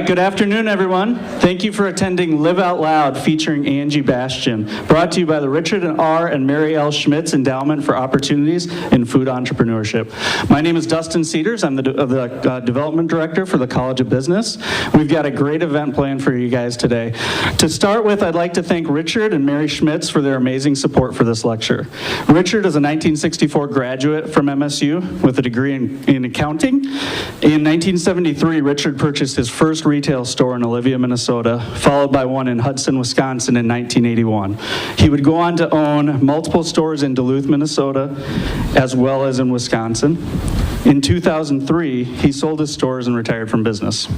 good afternoon, everyone. Thank you for attending Live Out Loud featuring Angie Bastian, brought to you by the Richard R. and Mary L. Schmitz Endowment for Opportunities in Food Entrepreneurship. My name is Dustin Cedars. I'm the Development Director for the College of Business. We've got a great event planned for you guys today. To start with, I'd like to thank Richard and Mary Schmitz for their amazing support for this lecture. Richard is a 1964 graduate from MSU with a degree in accounting. In 1973, Richard purchased his first retail store in Olivia, Minnesota, followed by one in Hudson, Wisconsin in 1981. He would go on to own multiple stores in Duluth, Minnesota, as well as in Wisconsin. In 2003, he sold his stores and retired from business.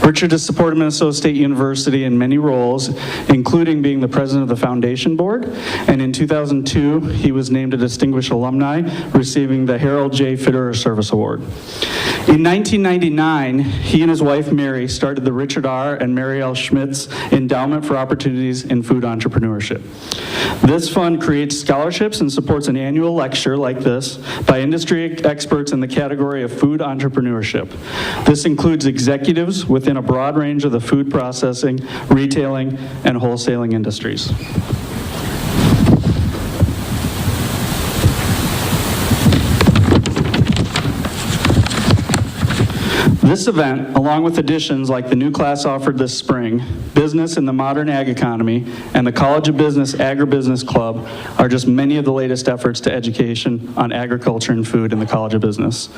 Richard has supported Minnesota State University in many roles, including being the president of the foundation board, and in 2002, he was named a distinguished alumni, receiving the Harold J. Fitterer Service Award. In 1999, he and his wife Mary started the Richard R. and Mary L. Schmitz Endowment for Opportunities in Food Entrepreneurship. This fund creates scholarships and supports an annual lecture like this by industry experts in the category of food entrepreneurship. This includes executives within a broad range of the food processing, retailing, and wholesaling industries. This event, along with additions like the new class offered this spring, Business in the Modern Ag Economy, and the College of Business Agribusiness Club, are just many of the latest efforts to education on agriculture and food in the College of Business.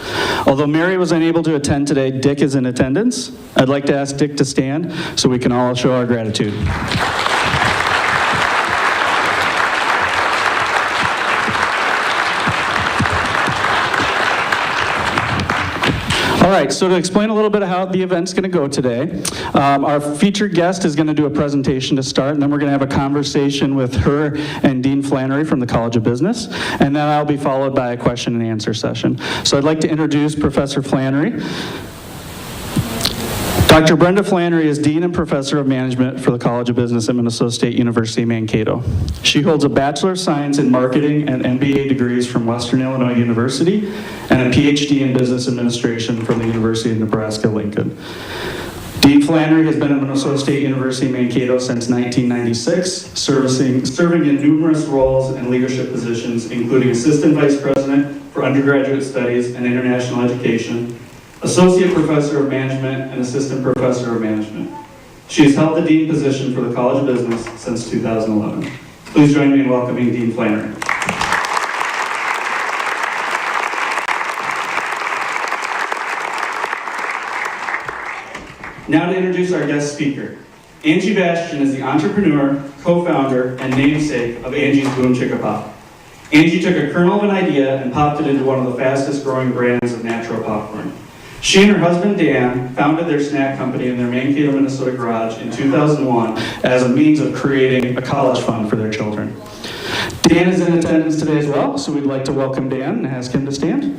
Although Mary was unable to attend today, Dick is in attendance. I'd like to ask Dick to stand so we can all show our gratitude. All right, so to explain a little bit of how the event's going to go today, our featured guest is going to do a presentation to start, and then we're going to have a conversation with her and Dean Flannery from the College of Business, and then that'll be followed by a question and answer session. So I'd like to introduce Professor Flannery. Dr. Brenda Flannery is Dean and Professor of Management for the College of Business at Minnesota State University, Mankato. She holds a Bachelor of Science in Marketing and MBA degrees from Western Illinois University and a PhD in Business Administration from the University of Nebraska-Lincoln. Dean Flannery has been at Minnesota State University, Mankato since 1996, serving in numerous roles and leadership positions, including Assistant Vice President for Undergraduate Studies and International Education, Associate Professor of Management, and Assistant Professor of Management. She has held the Dean position for the College of Business since 2011. Please join me in welcoming Dean Flannery. Now to introduce our guest speaker. Angie Bastian is the entrepreneur, co-founder, and namesake of Angie's Boom Chicka Pop. Angie took a kernel of an idea and popped it into one of the fastest growing brands of natural popcorn. She and her husband, Dan, founded their snack company in their Mankato, Minnesota garage in 2001 as a means of creating a college fund for their children. Dan is in attendance today as well, so we'd like to welcome Dan and ask him to stand.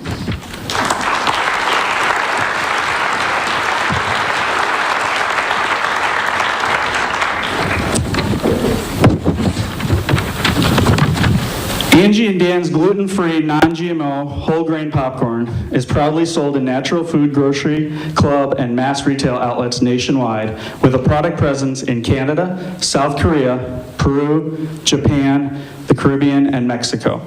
Angie and Dan's gluten-free, non-GMO, whole-grain popcorn is proudly sold in natural food, grocery, club, and mass retail outlets nationwide with a product presence in Canada, South Korea, Peru, Japan, the Caribbean, and Mexico.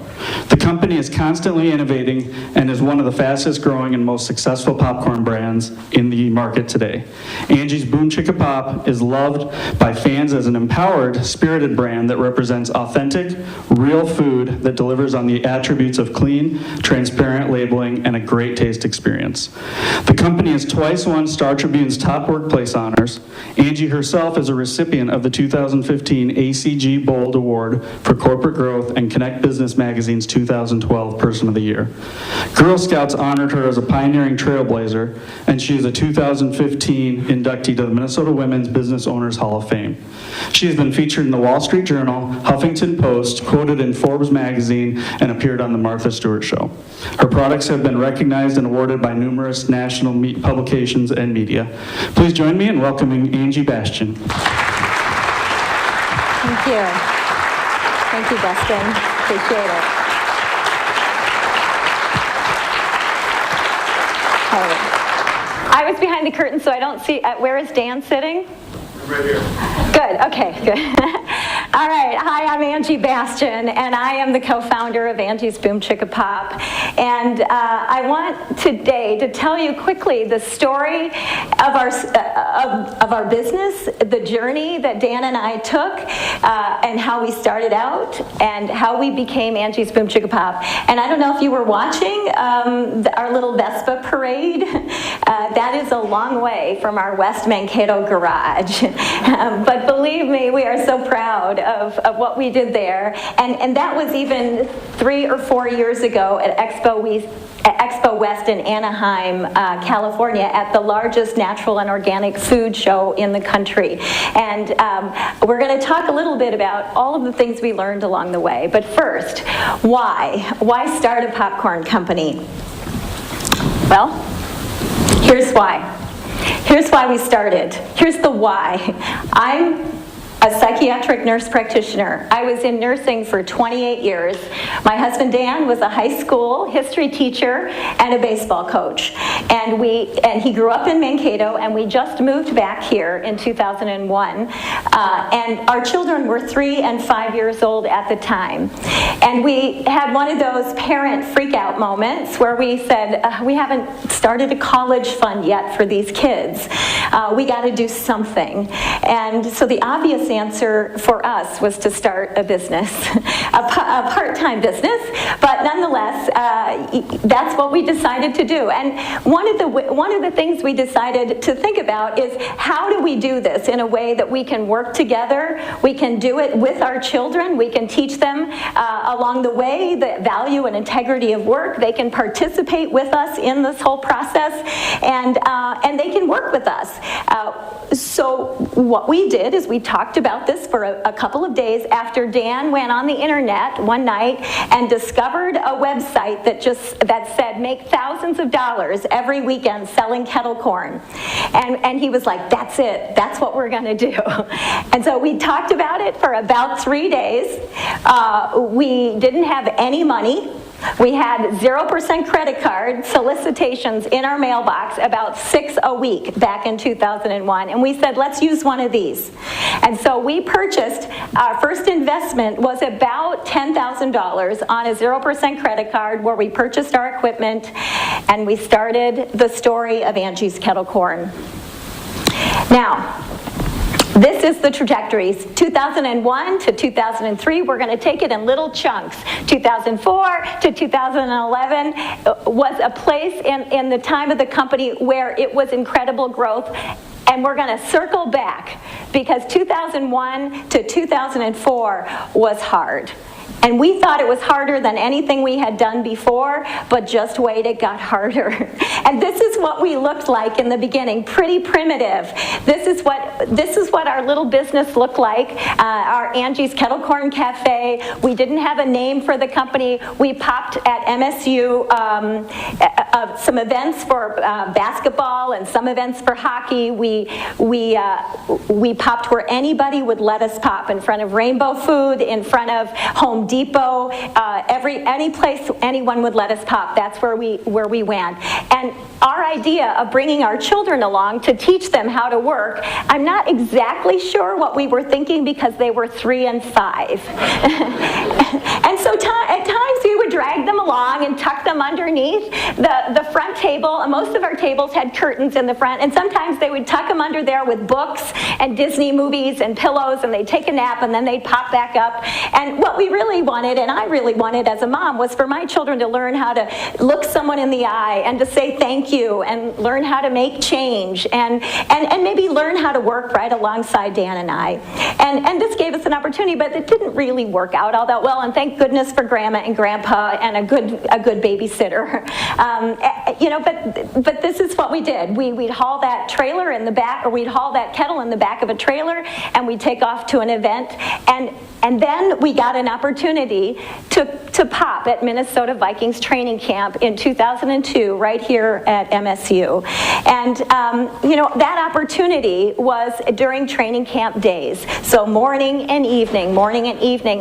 The company is constantly innovating and is one of the fastest growing and most successful popcorn brands in the market today. Angie's Boom Chicka Pop is loved by fans as an empowered, spirited brand that represents authentic, real food that delivers on the attributes of clean, transparent labeling and a great taste experience. The company has twice won Star Tribune's top workplace honors. Angie herself is a recipient of the 2015 ACG Bold Award for Corporate Growth and Connect Business Magazine's 2012 Person of the Year. Girl Scouts honored her as a pioneering trailblazer, and she is a 2015 inductee to the Minnesota Women's Business Owners Hall of Fame. She has been featured in the Wall Street Journal, Huffington Post, quoted in Forbes magazine, and appeared on the Martha Stewart Show. Her products have been recognized and awarded by numerous national publications and media. Please join me in welcoming Angie Bastian. Thank you. Thank you, Dustin. Appreciate it. All right. I was behind the curtain, so I don't see, where is Dan sitting? Right here. Good, okay, good. All right, hi, I'm Angie Bastian, and I am the co-founder of Angie's Boom Chicka Pop. And I want today to tell you quickly the story of our business, the journey that Dan and I took, and how we started out, and how we became Angie's Boom Chicka Pop. And I don't know if you were watching our little Vespa parade. That is a long way from our West Mankato garage. But believe me, we are so proud of what we did there. And that was even 3 or 4 years ago at Expo West in Anaheim, California, at the largest natural and organic food show in the country. And we're going to talk a little bit about all of the things we learned along the way. But first, why? Why start a popcorn company? Well, here's why. Here's why we started. Here's the why. I'm a psychiatric nurse practitioner. I was in nursing for 28 years. My husband Dan was a high school history teacher and a baseball coach. And he grew up in Mankato, and we just moved back here in 2001. And our children were 3 and 5 years old at the time. And we had one of those parent freak-out moments where we said, we haven't started a college fund yet for these kids. We got to do something. And so the obvious answer for us was to start a business, a part-time business, but nonetheless, that's what we decided to do. And one of the things we decided to think about is, how do we do this in a way that we can work together, we can do it with our children, we can teach them along the way the value and integrity of work, they can participate with us in this whole process, and they can work with us. So what we did is we talked about this for a couple of days after Dan went on the internet one night and discovered a website that said, make thousands of dollars every weekend selling kettle corn. And he was like, that's it, that's what we're gonna do. And so we talked about it for about 3 days. We didn't have any money. We had 0% credit card solicitations in our mailbox, about 6 a week back in 2001. And we said, let's use one of these. And so we purchased, our first investment was about $10,000 on a 0% credit card, where we purchased our equipment, and we started the story of Angie's Kettle Corn. Now, this is the trajectories. 2001 to 2003, we're going to take it in little chunks. 2004 to 2011 was a place in the time of the company where it was incredible growth. And we're going to circle back, because 2001 to 2004 was hard. And we thought it was harder than anything we had done before, but just wait, it got harder. And this is what we looked like in the beginning, pretty primitive. This is what our little business looked like, our Angie's Kettle Corn Cafe. We didn't have a name for the company. We popped at MSU some events for basketball and some events for hockey. We popped where anybody would let us pop, in front of Rainbow Food, in front of Home Depot, any place anyone would let us pop. That's where we went. And our idea of bringing our children along to teach them how to work, I'm not exactly sure what we were thinking, because they were 3 and 5. And so at times we would drag them along and tuck them underneath the front table. Most of our tables had curtains in the front, and sometimes they would tuck them under there with books and Disney movies and pillows, and they'd take a nap, and then they'd pop back up. And what we really wanted, and I really wanted as a mom, was for my children to learn how to look someone in the eye and to say thank you, and learn how to make change, and maybe learn how to work right alongside Dan and I. And this gave us an opportunity, but it didn't really work out all that well, and thank goodness for Grandma and Grandpa and a good babysitter. But this is what we did. We'd haul that trailer in the back, or we'd haul that kettle in the back of a trailer, and we'd take off to an event. And And then we got an opportunity to pop at Minnesota Vikings training camp in 2002 right here at MSU. And that opportunity was during training camp days. So morning and evening.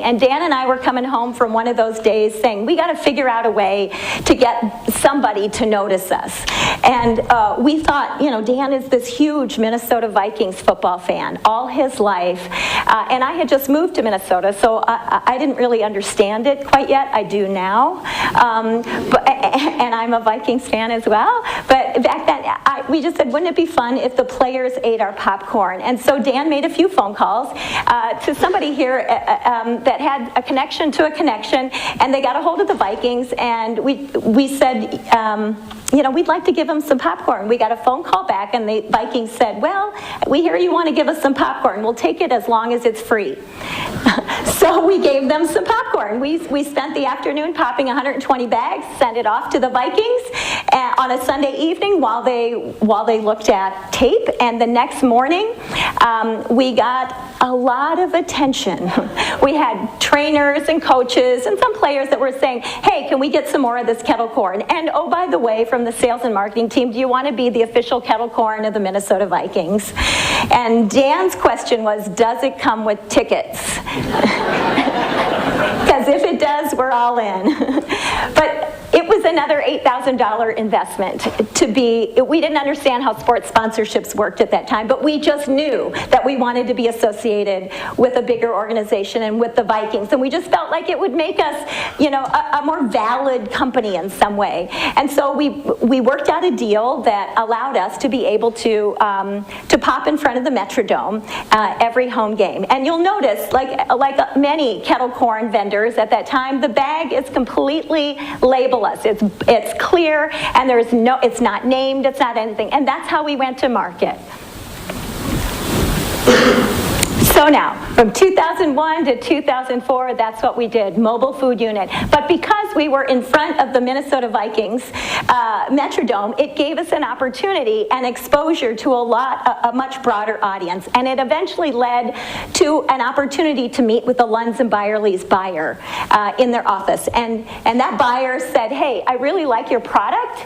And Dan and I were coming home from one of those days saying, we got to figure out a way to get somebody to notice us. And we thought, Dan is this huge Minnesota Vikings football fan all his life. And I had just moved to Minnesota, so I didn't really understand it quite yet. I do now. And I'm a Vikings fan as well. But back then, we just said, wouldn't it be fun if the players ate our popcorn? And so Dan made a few phone calls to somebody here that had a connection to a connection, and they got a hold of the Vikings, and we said, we'd like to give them some popcorn. We got a phone call back, and the Vikings said, well, we hear you want to give us some popcorn. We'll take it as long as it's free. So we gave them some popcorn. We spent the afternoon popping 120 bags, sent it off to the Vikings on a Sunday evening while they looked at tape. And the next morning, we got a lot of attention. We had trainers and coaches and some players that were saying, hey, can we get some more of this kettle corn? And oh, by the way, from the sales and marketing team, do you want to be the official kettle corn of the Minnesota Vikings? And Dan's question was, does it come with tickets? Because if it does, we're all in. But it was another $8,000 investment we didn't understand how sports sponsorships worked at that time, but we just knew that we wanted to be associated with a bigger organization and with the Vikings, and we just felt like it would make us, a more valid company in some way. And so we worked out a deal that allowed us to be able to pop in front of the Metrodome every home game. And you'll notice, like many kettle corn vendors at that time, the bag is completely labelless. It's clear, and it's not named, it's not anything. And that's how we went to market. So now, from 2001 to 2004, that's what we did, mobile food unit. But because we were in front of the Minnesota Vikings Metrodome, it gave us an opportunity and exposure to a much broader audience. And it eventually led to an opportunity to meet with the Lunds & Byerly's buyer in their office. And that buyer said, hey, I really like your product,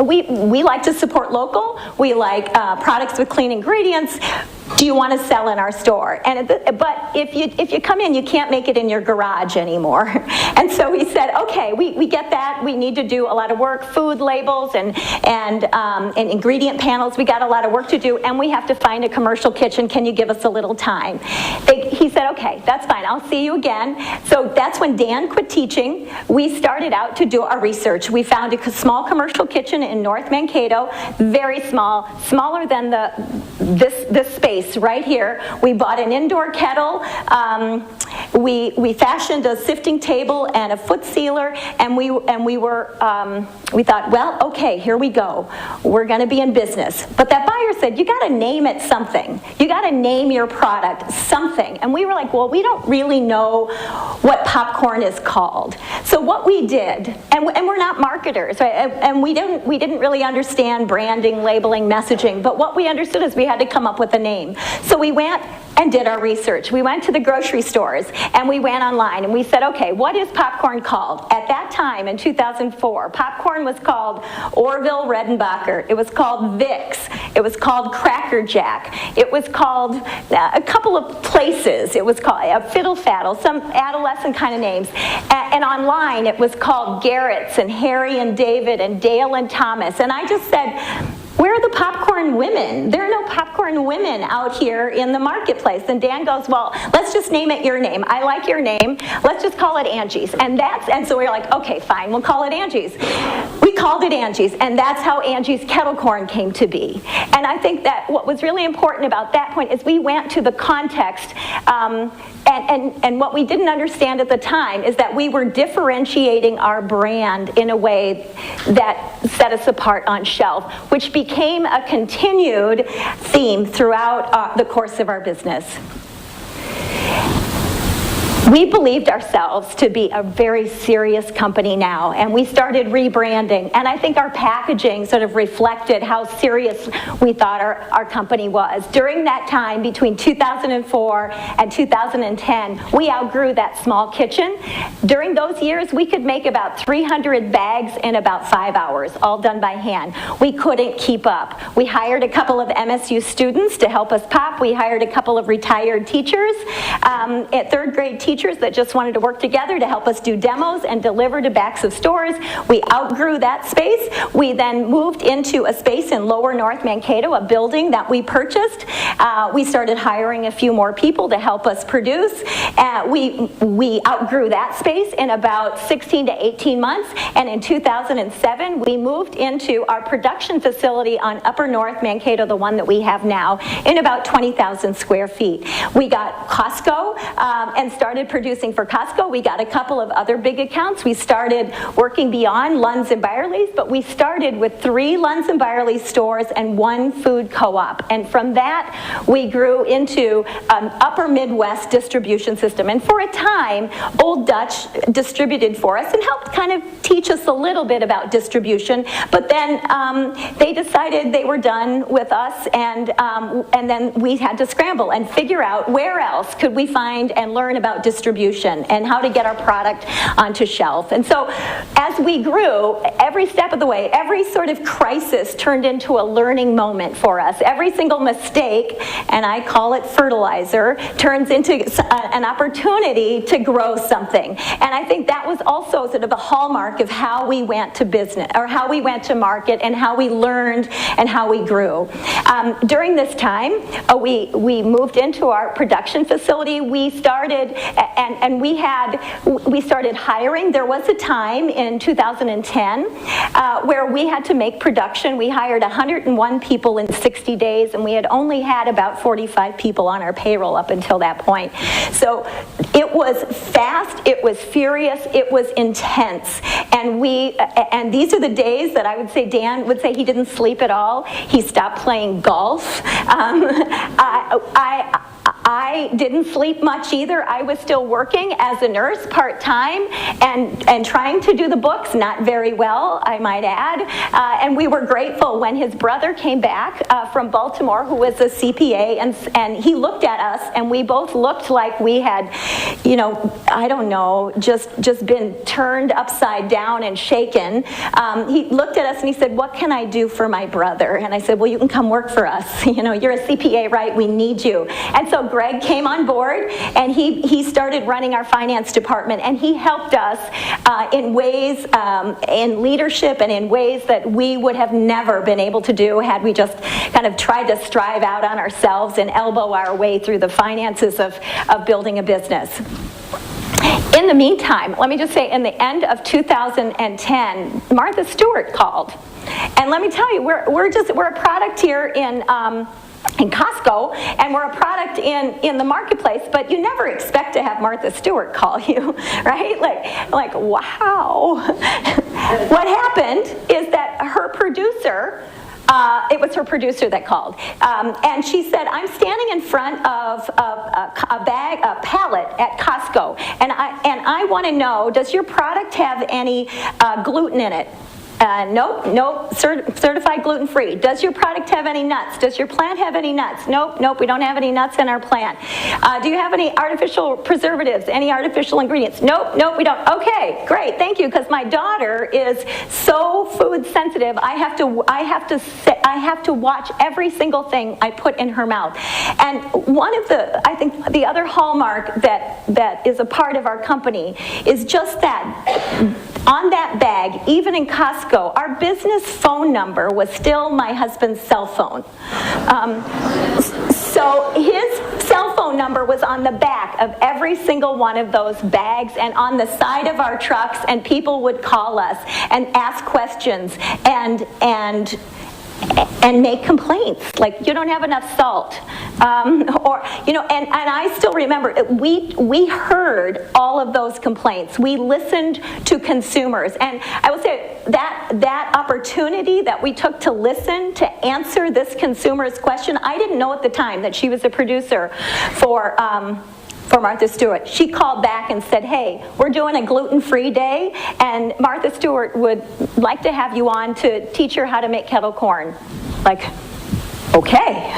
we like to support local. We like products with clean ingredients. Do you want to sell in our store? But if you come in, you can't make it in your garage anymore. And so we said, okay, we get that. We need to do a lot of work, food labels and ingredient panels. We got a lot of work to do, and we have to find a commercial kitchen. Can you give us a little time? He said, okay, that's fine. I'll see you again. So that's when Dan quit teaching. We started out to do our research. We found a small commercial kitchen in North Mankato, very small, smaller than this space right here. We bought an indoor kettle. We fashioned a sifting table and a foot sealer, and we thought, well, okay, here we go. We're going to be in business. But that buyer said, you got to name it something. You got to name your product something. And we were like, well, we don't really know what popcorn is called. So what we did, and we're not marketers, right? And we didn't really understand branding, labeling, messaging. But what we understood is we had to come up with a name. So we went and did our research. We went to the grocery stores, and we went online, and we said, okay, what is popcorn called? At that time, in 2004, popcorn was called Orville Redenbacher. It was called Vicks. It was called Cracker Jack. It was called a couple of places. It was called Fiddle Faddle, some adolescent kind of names. And online, it was called Garrett's and Harry and David and Dale and Thomas. And I just said, where are the popcorn women? There are no popcorn women out here in the marketplace. And Dan goes, well, let's just name it your name. I like your name. Let's just call it Angie's. And so we were like, okay, fine, we'll call it Angie's. We called it Angie's, and that's how Angie's Kettle Corn came to be. And I think that what was really important about that point is we went to the context, and what we didn't understand at the time is that we were differentiating our brand in a way that set us apart on shelf, which became a continued theme throughout the course of our business. We believed ourselves to be a very serious company now, and we started rebranding, and I think our packaging sort of reflected how serious we thought our company was. During that time, between 2004 and 2010, we outgrew that small kitchen. During those years, we could make about 300 bags in about 5 hours, all done by hand. We couldn't keep up. We hired a couple of MSU students to help us pop. We hired a couple of retired teachers, at third grade teachers that just wanted to work together to help us do demos and deliver to backs of stores. We outgrew that space. We then moved into a space in Lower North Mankato, a building that we purchased. We started hiring a few more people to help us produce. We outgrew that space in about 16 to 18 months, and in 2007 we moved into our production facility on Upper North Mankato, the one that we have now, in about 20,000 square feet. We got Costco and started producing for Costco. We got a couple of other big accounts. We started working beyond Lunds and Byerly's, but we started with 3 Lunds and Byerly's stores and 1 food co-op. And from that, we grew into an upper Midwest distribution system. And for a time, Old Dutch distributed for us and helped kind of teach us a little bit about distribution. But then they decided they were done with us, and then we had to scramble and figure out where else could we find and learn about distribution and how to get our product onto shelf. And so as we grew, every step of the way, every sort of crisis turned into a learning moment for us. Every single mistake, and I call it fertilizer, turns into an opportunity to grow something. And I think that was also sort of a hallmark of how we went to business, or how we went to market, and how we learned and how we grew. During this time, we moved into our production facility. We started, and we started hiring. There was a time in 2010 where we had to make production. We hired 101 people in 60 days, and we had only had about 45 people on our payroll up until that point. So it was fast, it was furious, it was intense. And these are the days that I would say Dan would say he didn't sleep at all. He stopped playing golf. I didn't sleep much either. I was still working as a nurse part-time and trying to do the books, not very well, I might add. And we were grateful when his brother came back from Baltimore, who was a CPA, and he looked at us, and we both looked like we had, I don't know, just been turned upside down and shaken. He looked at us and he said, "What can I do for my brother?" And I said, "Well, you can come work for us. You're a CPA, right? We need you." And so Greg came on board, and he started running our finance department, and he helped us in ways, in leadership, and in ways that we would have never been able to do had we just kind of tried to strive out on ourselves and elbow our way through the finances of building a business. In the meantime, let me just say, in the end of 2010, Martha Stewart called. And let me tell you, we're a product here in Costco, and we're a product in the marketplace, but you never expect to have Martha Stewart call you, right? Like wow. What happened is that her producer, it was her producer that called, and she said, "I'm standing in front of a pallet at Costco, and I want to know, does your product have any gluten in it?" Nope, certified gluten-free. Does your product have any nuts? Does your plant have any nuts? Nope, we don't have any nuts in our plant. Do you have any artificial preservatives, any artificial ingredients? Nope, we don't. Okay, great, thank you, because my daughter is so food sensitive, I have to watch every single thing I put in her mouth. And I think the other hallmark that is a part of our company is just that. On that bag, even in Costco, our business phone number was still my husband's cell phone. So his cell phone number was on the back of every single one of those bags and on the side of our trucks, and people would call us and ask questions and make complaints, like, you don't have enough salt, and I still remember, we heard all of those complaints. We listened to consumers, and I will say that opportunity that we took to listen, to answer this consumer's question, I didn't know at the time that she was a producer for for Martha Stewart. She called back and said, hey, we're doing a gluten-free day, and Martha Stewart would like to have you on to teach her how to make kettle corn. Like, okay.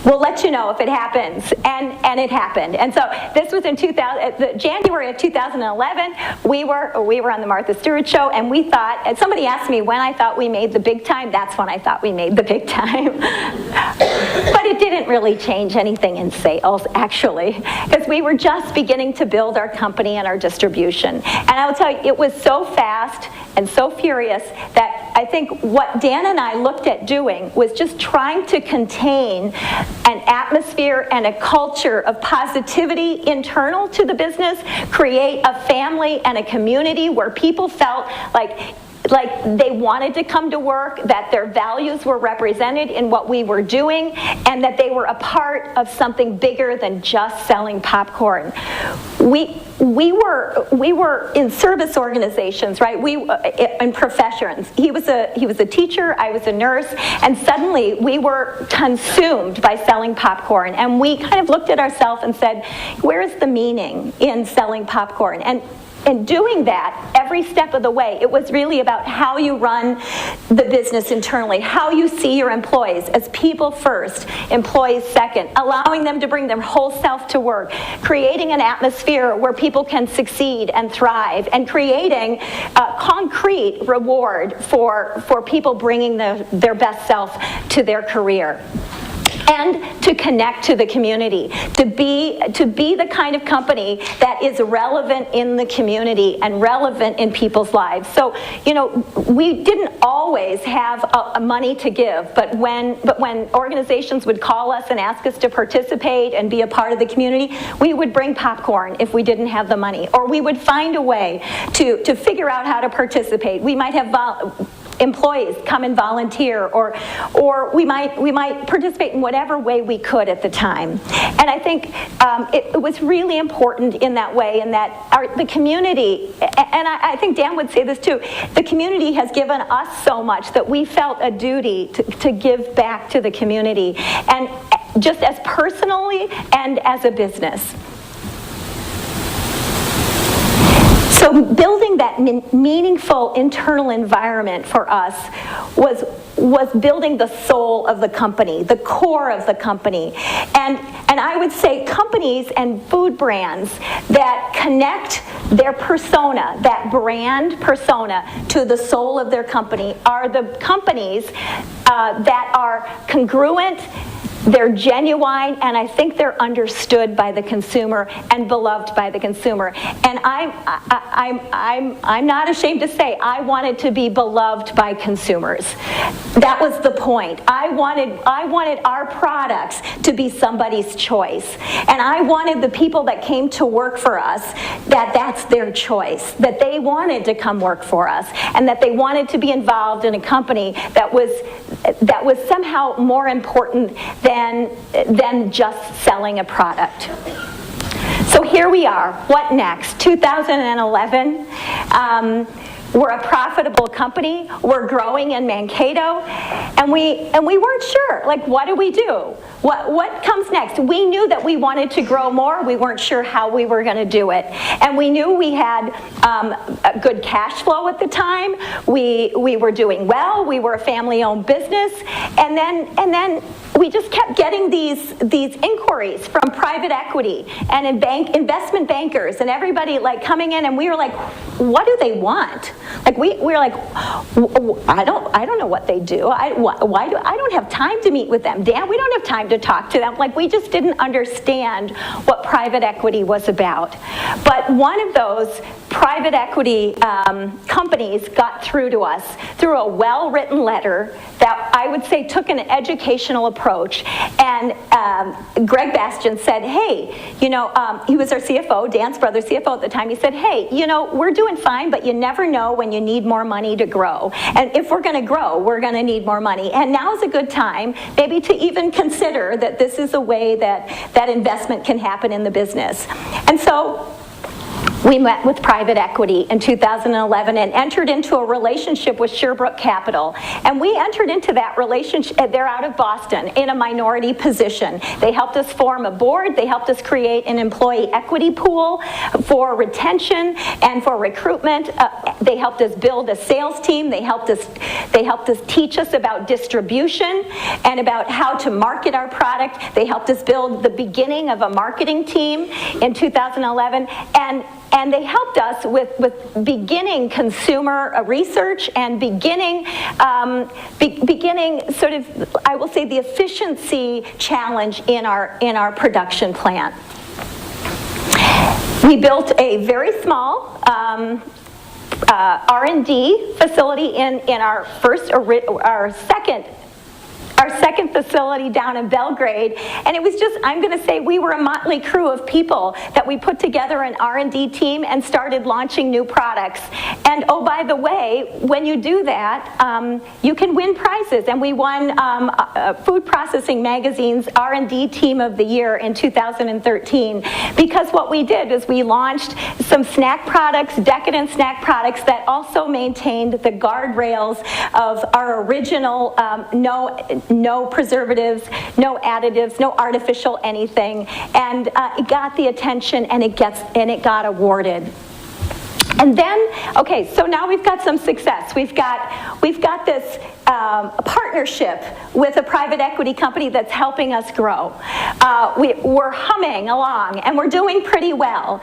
We'll let you know if it happens. And it happened. And so this was in January of 2011. We were on the Martha Stewart show, and we thought, and somebody asked me when I thought we made the big time. That's when I thought we made the big time. But it didn't really change anything in sales, actually, because we were just beginning to build our company and our distribution. And I will tell you, it was so fast and so furious that I think what Dan and I looked at doing was just trying to contain an atmosphere and a culture of positivity internal to the business, create a family and a community where people felt like they wanted to come to work, that their values were represented in what we were doing, and that they were a part of something bigger than just selling popcorn. We were in service organizations, right? In professions. He was a teacher, I was a nurse, and suddenly we were consumed by selling popcorn. And we kind of looked at ourselves and said, where's the meaning in selling popcorn? And doing that every step of the way, it was really about how you run the business internally, how you see your employees as people first, employees second, allowing them to bring their whole self to work, creating an atmosphere where people can succeed and thrive, and creating a concrete reward for people bringing their best self to their career. And to connect to the community, to be the kind of company that is relevant in the community and relevant in people's lives. So, we didn't always have money to give, but when organizations would call us and ask us to participate and be a part of the community, we would bring popcorn if we didn't have the money, or we would find a way to figure out how to participate. We might have employees come and volunteer, or we might participate in whatever way we could at the time. And I think it was really important in that way, in that the community, and I think Dan would say this too, the community has given us so much that we felt a duty to give back to the community, and just as personally and as a business. So building that meaningful internal environment for us was building the soul of the company, the core of the company. And I would say companies and food brands that connect their persona, that brand persona, to the soul of their company are the companies that are congruent, they're genuine, and I think they're understood by the consumer and beloved by the consumer. And I'm not ashamed to say I wanted to be beloved by consumers. That was the point. I wanted our products to be somebody's choice, and I wanted the people that came to work for us that's their choice, that they wanted to come work for us, and that they wanted to be involved in a company that was somehow more important than just selling a product. So here we are. What next? 2011. We're a profitable company. We're growing in Mankato, and we weren't sure. Like, what do we do? What comes next? We knew that we wanted to grow more. We weren't sure how we were going to do it, and we knew we had a good cash flow at the time. We were doing well. We were a family-owned business, and then we just kept getting these inquiries from private equity and investment bankers and everybody like coming in, and we were like, what do they want? Like we were like, I don't know what they do. I don't have time to meet with them. Dan, we don't have time to talk to them. Like, we just didn't understand what private equity was about. But one of those private equity companies got through to us through a well-written letter that I would say took an educational approach. And Greg Bastian said, hey, he was our CFO, Dan's brother CFO at the time. He said, hey, we're doing fine, but you never know when you need more money to grow. And if we're going to grow, we're going to need more money. And now is a good time maybe to even consider that this is a way that investment can happen in the business. And so we met with private equity in 2011 and entered into a relationship with Sherbrooke Capital. And we entered into that relationship, they're out of Boston, in a minority position. They helped us form a board, they helped us create an employee equity pool for retention and for recruitment. They helped us build a sales team, they helped us teach us about distribution and about how to market our product. They helped us build the beginning of a marketing team in 2011, and they helped us with beginning consumer research and beginning sort of, I will say, the efficiency challenge in our production plant. We built a very small R&D facility in our second facility down in Belgrade, and it was just, I'm going to say, we were a motley crew of people that we put together an R&D team and started launching new products. And oh, by the way, when you do that, you can win prizes, and we won Food Processing Magazine's R&D Team of the Year in 2013, because what we did is we launched some snack products, decadent snack products, that also maintained the guardrails of our original no preservatives, no additives, no artificial anything, and it got the attention, and it got awarded. And then, okay, so now we've got some success. We've got this partnership with a private equity company that's helping us grow. We're humming along, and we're doing pretty well.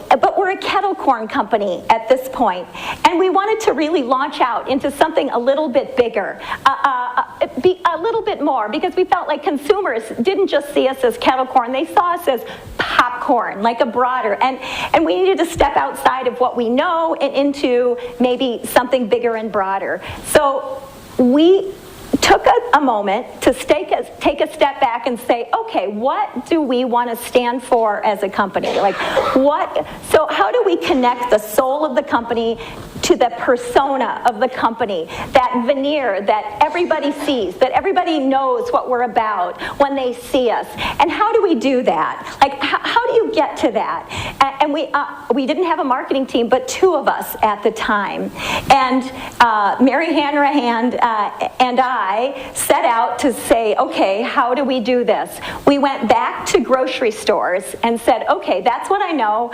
But we're a kettle corn company at this point, and we wanted to really launch out into something a little bit bigger, a little bit more, because we felt like consumers didn't just see us as kettle corn, they saw us as popcorn, like a broader, and we needed to step outside of what we know and into maybe something bigger and broader. So we took a moment to take a step back and say, okay, what do we want to stand for as a company? So how do we connect the soul of the company to the persona of the company, that veneer that everybody sees, that everybody knows what we're about when they see us? And how do we do that? Like, how do you get to that? And we didn't have a marketing team, but two of us at the time. And Mary Hanrahan and I set out to say, okay, how do we do this? We went back to grocery stores and said, okay, that's what I know.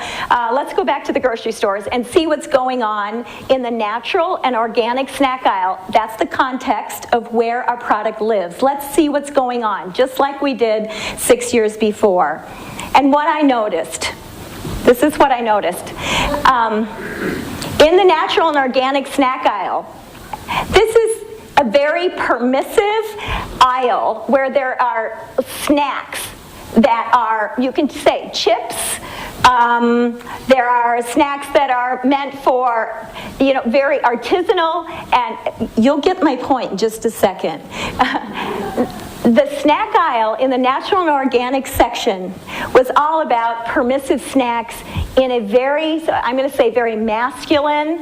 Let's go back to the grocery stores and see what's going on in the natural and organic snack aisle. That's the context of where our product lives. Let's see what's going on, just like we did 6 years before. And what I noticed, this is what I noticed. In the natural and organic snack aisle, this is a very permissive aisle where there are snacks that are, you can say, chips. There are snacks that are meant for, very artisanal, and you'll get my point in just a second. The snack aisle in the natural and organic section was all about permissive snacks in a very, I'm going to say, very masculine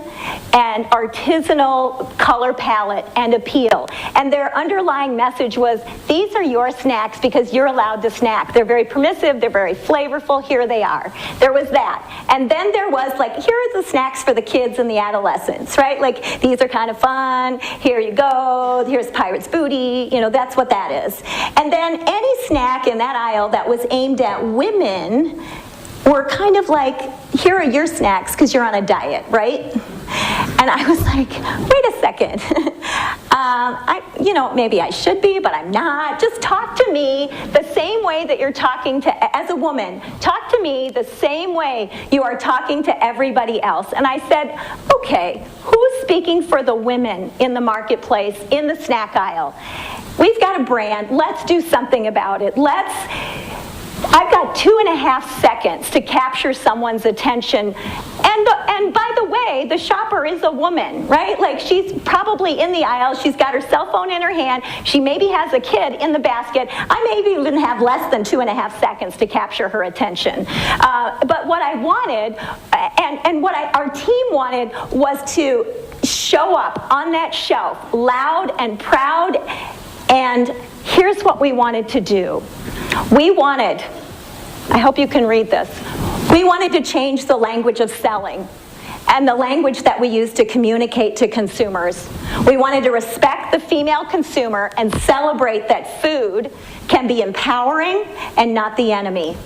and artisanal color palette and appeal. And their underlying message was, these are your snacks because you're allowed to snack. They're very permissive, they're very flavorful, here they are. There was that. And then there was, like, here are the snacks for the kids and the adolescents, right? Like, these are kind of fun, here you go, here's Pirate's Booty, that's what that is. And then any snack in that aisle that was aimed at women were kind of like, here are your snacks because you're on a diet, right? And I was like, wait a second. Maybe I should be, but I'm not. Just talk to me the same way that you're talking to, as a woman, talk to me the same way you are talking to everybody else. And I said, okay, who's speaking for the women in the marketplace, in the snack aisle? We've got a brand. Let's do something about it. I've got 2.5 seconds to capture someone's attention. And by the way, the shopper is a woman, right? Like, she's probably in the aisle. She's got her cell phone in her hand. She maybe has a kid in the basket. I maybe even have less than 2.5 seconds to capture her attention. But what I wanted, and what our team wanted, was to show up on that shelf loud and proud. And here's what we wanted to do. We wanted, I hope you can read this, We wanted to change the language of selling and the language that we use to communicate to consumers. We wanted to respect the female consumer and celebrate that food can be empowering and not the enemy.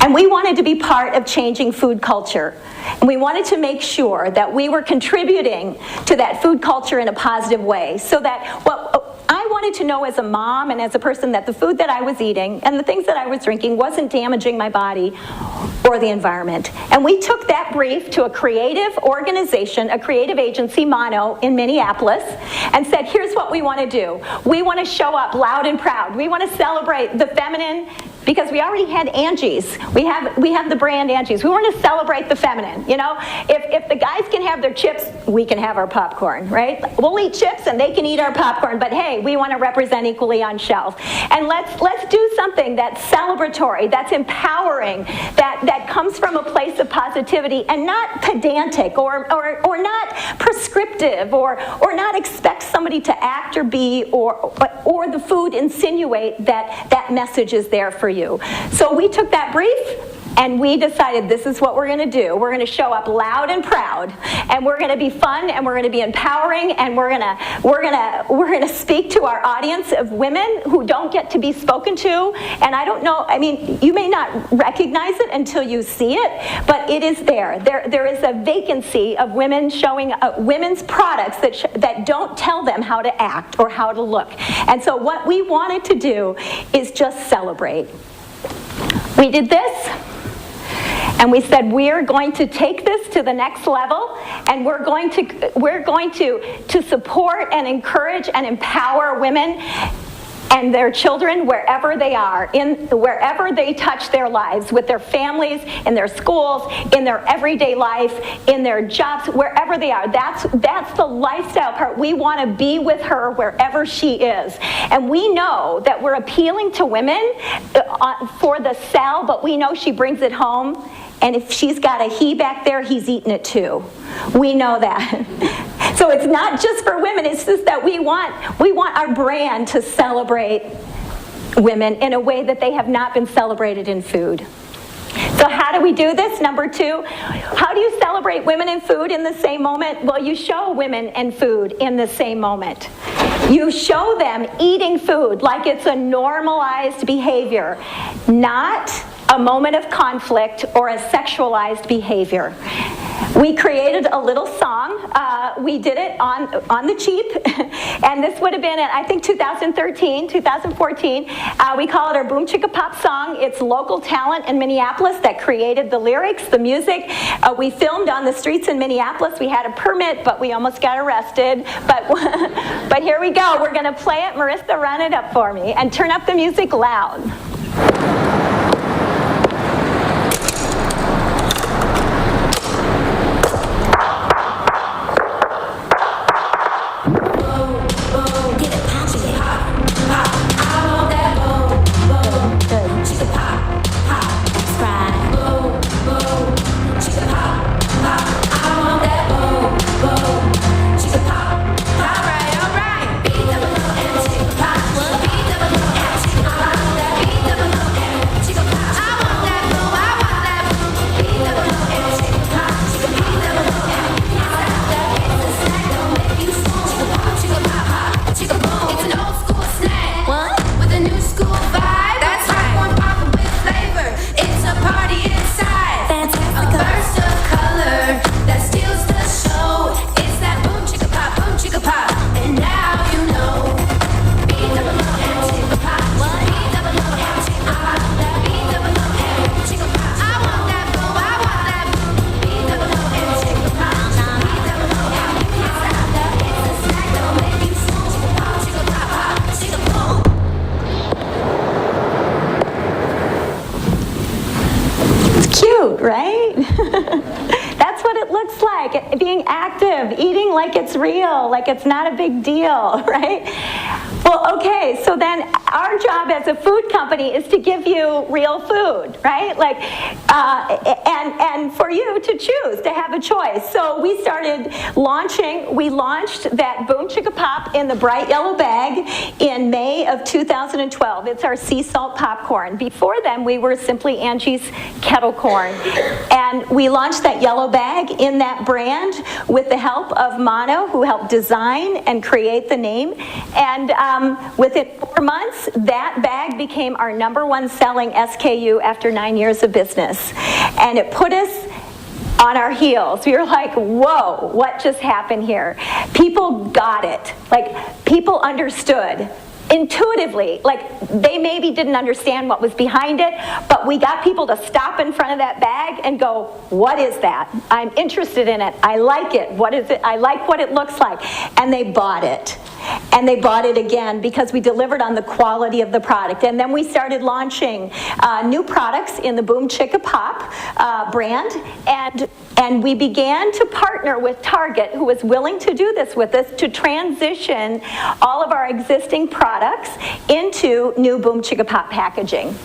And we wanted to be part of changing food culture. And we wanted to make sure that we were contributing to that food culture in a positive way, so that what I wanted to know as a mom and as a person, that the food that I was eating and the things that I was drinking wasn't damaging my body or the environment. And we took that brief to a creative organization, a creative agency, Mono, in Minneapolis, and said, here's what we want to do. We want to show up loud and proud. We want to celebrate the feminine, because we already had Angie's. We have the brand Angie's. We want to celebrate the feminine. You know, if the guys can have their chips, we can have our popcorn, right? We'll eat chips and they can eat our popcorn, but hey, we want to represent equally on shelf. And let's do something that's celebratory, that's empowering, that comes from a place of positivity and not pedantic or not prescriptive or not expect somebody to act or be or the food insinuate that message is there for you. So we took that brief and we decided this is what we're going to do. We're going to show up loud and proud, and we're going to be fun, and we're going to be empowering, and we're going to speak to our audience of women who don't get to be spoken to. And I don't know, I mean, you may not recognize it until you see it, but it is there. There is a vacancy of women showing women's products that don't tell them how to act or how to look. And so what we wanted to do is just celebrate. We did this, and we said we're going to take this to the next level, and we're going to support and encourage and empower women and their children wherever they are, wherever they touch their lives, with their families, in their schools, in their everyday life, in their jobs, wherever they are. That's the lifestyle part. We want to be with her wherever she is. And we know that we're appealing to women for the sell, but we know she brings it home. And if she's got a he back there, he's eating it too. We know that. So it's not just for women, it's just that we want our brand to celebrate women in a way that they have not been celebrated in food. So how do we do this? Number 2, how do you celebrate women in food in the same moment? Well, you show women and food in the same moment. You show them eating food like it's a normalized behavior, not a moment of conflict or a sexualized behavior. We created a little song. We did it on the cheap, and this would have been in, I think, 2013, 2014. We call it our Boom Chicka Pop song. It's local talent in Minneapolis that created the lyrics, the music. We filmed on the streets in Minneapolis. We had a permit, but we almost got arrested. But here we go. We're going to play it. Marissa, run it up for me, and turn up the music loud. Right? That's what it looks like, being active, eating like it's real, like it's not a big deal, right? Well, okay, so then our job as a food company is to give you real food, right? Like, and for you to choose, to have a choice. So we launched that Boom Chicka Pop in the bright yellow bag in May of 2012. It's our sea salt popcorn. Before then, we were simply Angie's Kettle Corn. And we launched that yellow bag in that brand with the help of Mono, who helped design and create the name. And within 4 months, that bag became our #1 selling SKU after 9 years of business. And it put us on our heels. We were like, whoa, what just happened here? People got it. Like, people understood intuitively. Like, they maybe didn't understand what was behind it, but we got people to stop in front of that bag and go, what is that? I'm interested in it. I like it. What is it? I like what it looks like. And they bought it. And they bought it again because we delivered on the quality of the product. And then we started launching new products in the Boom Chicka Pop brand. And we began to partner with Target, who was willing to do this with us, to transition all of our existing products into new Boom Chicka Pop packaging.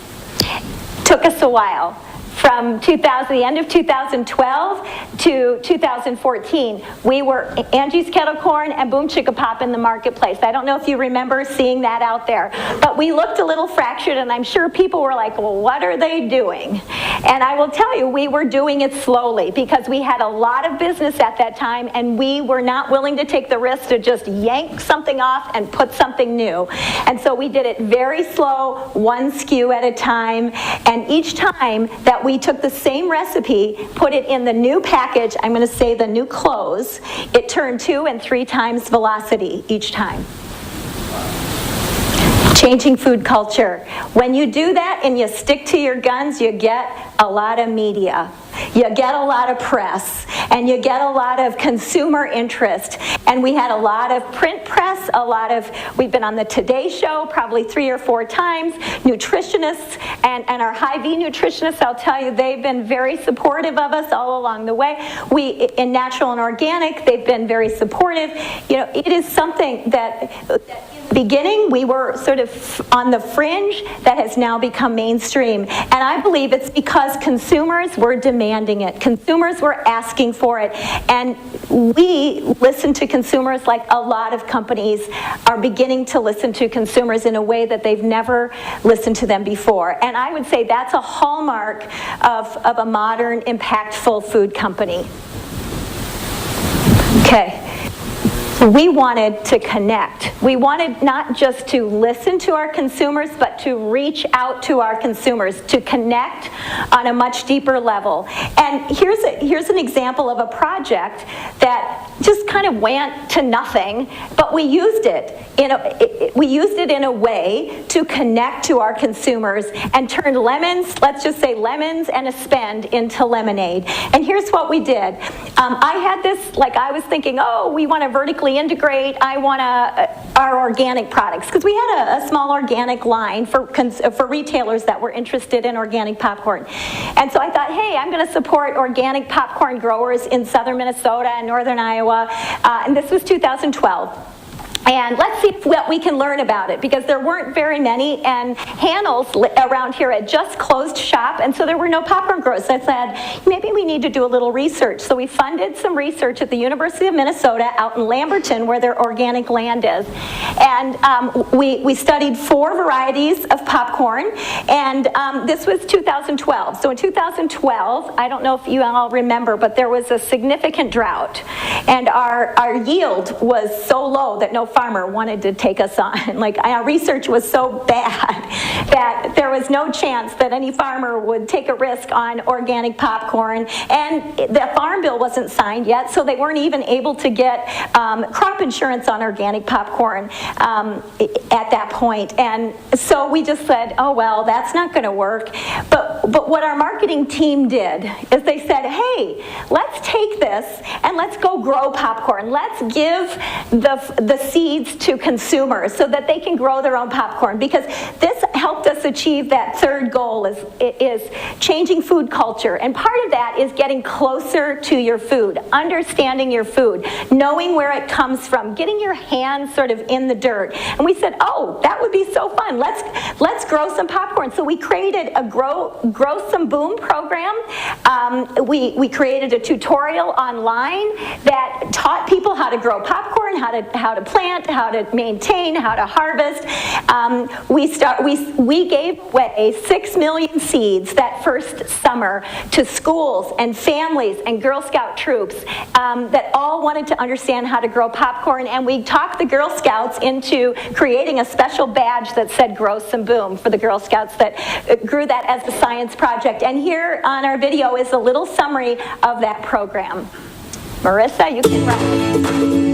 Took us a while. From the end of 2012 to 2014, we were Angie's Kettle Corn and Boom Chicka Pop in the marketplace. I don't know if you remember seeing that out there, but we looked a little fractured, and I'm sure people were like, well, what are they doing? And I will tell you, we were doing it slowly because we had a lot of business at that time, and we were not willing to take the risk to just yank something off and put something new. And so we did it very slow, one SKU at a time, and each time that we took the same recipe, put it in the new package, I'm going to say the new close, it turned 2 and 3 times velocity each time. Changing food culture. When you do that and you stick to your guns, you get a lot of media. You get a lot of press, and you get a lot of consumer interest. And we had a lot of print press, we've been on the Today Show probably 3 or 4 times, nutritionists, and our Hy-Vee nutritionists, I'll tell you, they've been very supportive of us all along the way. In Natural and Organic, they've been very supportive. You know, it is something that beginning, we were sort of on the fringe that has now become mainstream. And I believe it's because consumers were demanding it. Consumers were asking for it. And we listen to consumers like a lot of companies are beginning to listen to consumers in a way that they've never listened to them before. And I would say that's a hallmark of a modern, impactful food company. Okay. We wanted to connect. We wanted not just to listen to our consumers, but to reach out to our consumers, to connect on a much deeper level. And here's an example of a project that just kind of went to nothing, but we used it in a way to connect to our consumers and turn lemons, let's just say lemons and a spend, into lemonade. And here's what we did. I had this, like, I was thinking, oh, we want to vertically integrate. I want our organic products, because we had a small organic line for retailers that were interested in organic popcorn. And so I thought, hey, I'm going to support organic popcorn growers in southern Minnesota and northern Iowa. And this was 2012. And let's see what we can learn about it, because there weren't very many, and Hanel's around here had just closed shop, and so there were no popcorn growers. So I said, maybe we need to do a little research. So we funded some research at the University of Minnesota out in Lamberton, where their organic land is. And we studied 4 varieties of popcorn, and this was 2012. So in 2012, I don't know if you all remember, but there was a significant drought, and our yield was so low that no farmer wanted to take us on. Like, our research was so bad that there was no chance that any farmer would take a risk on organic popcorn. And the farm bill wasn't signed yet, so they weren't even able to get crop insurance on organic popcorn at that point. And so we just said, oh, well, that's not going to work. But what our marketing team did is they said, hey, let's take this and let's go grow popcorn. Let's give the seeds to consumers so that they can grow their own popcorn, because this helped us achieve that third goal is changing food culture. And part of that is getting closer to your food, understanding your food, knowing where it comes from, getting your hands sort of in the dirt. And we said, oh, that would be so fun. Let's grow some popcorn. So we created a Grow Some Boom program. We created a tutorial online that taught people how to grow popcorn, how to plant, how to maintain, how to harvest. We gave away 6 million seeds that first summer to schools and families and Girl Scout troops that all wanted to understand how to grow popcorn, and we talked the Girl Scouts into creating a special badge that said Grow Some Boom for the Girl Scouts that grew that as a science project. And here on our video is a little summary of that program. Marissa, you can run.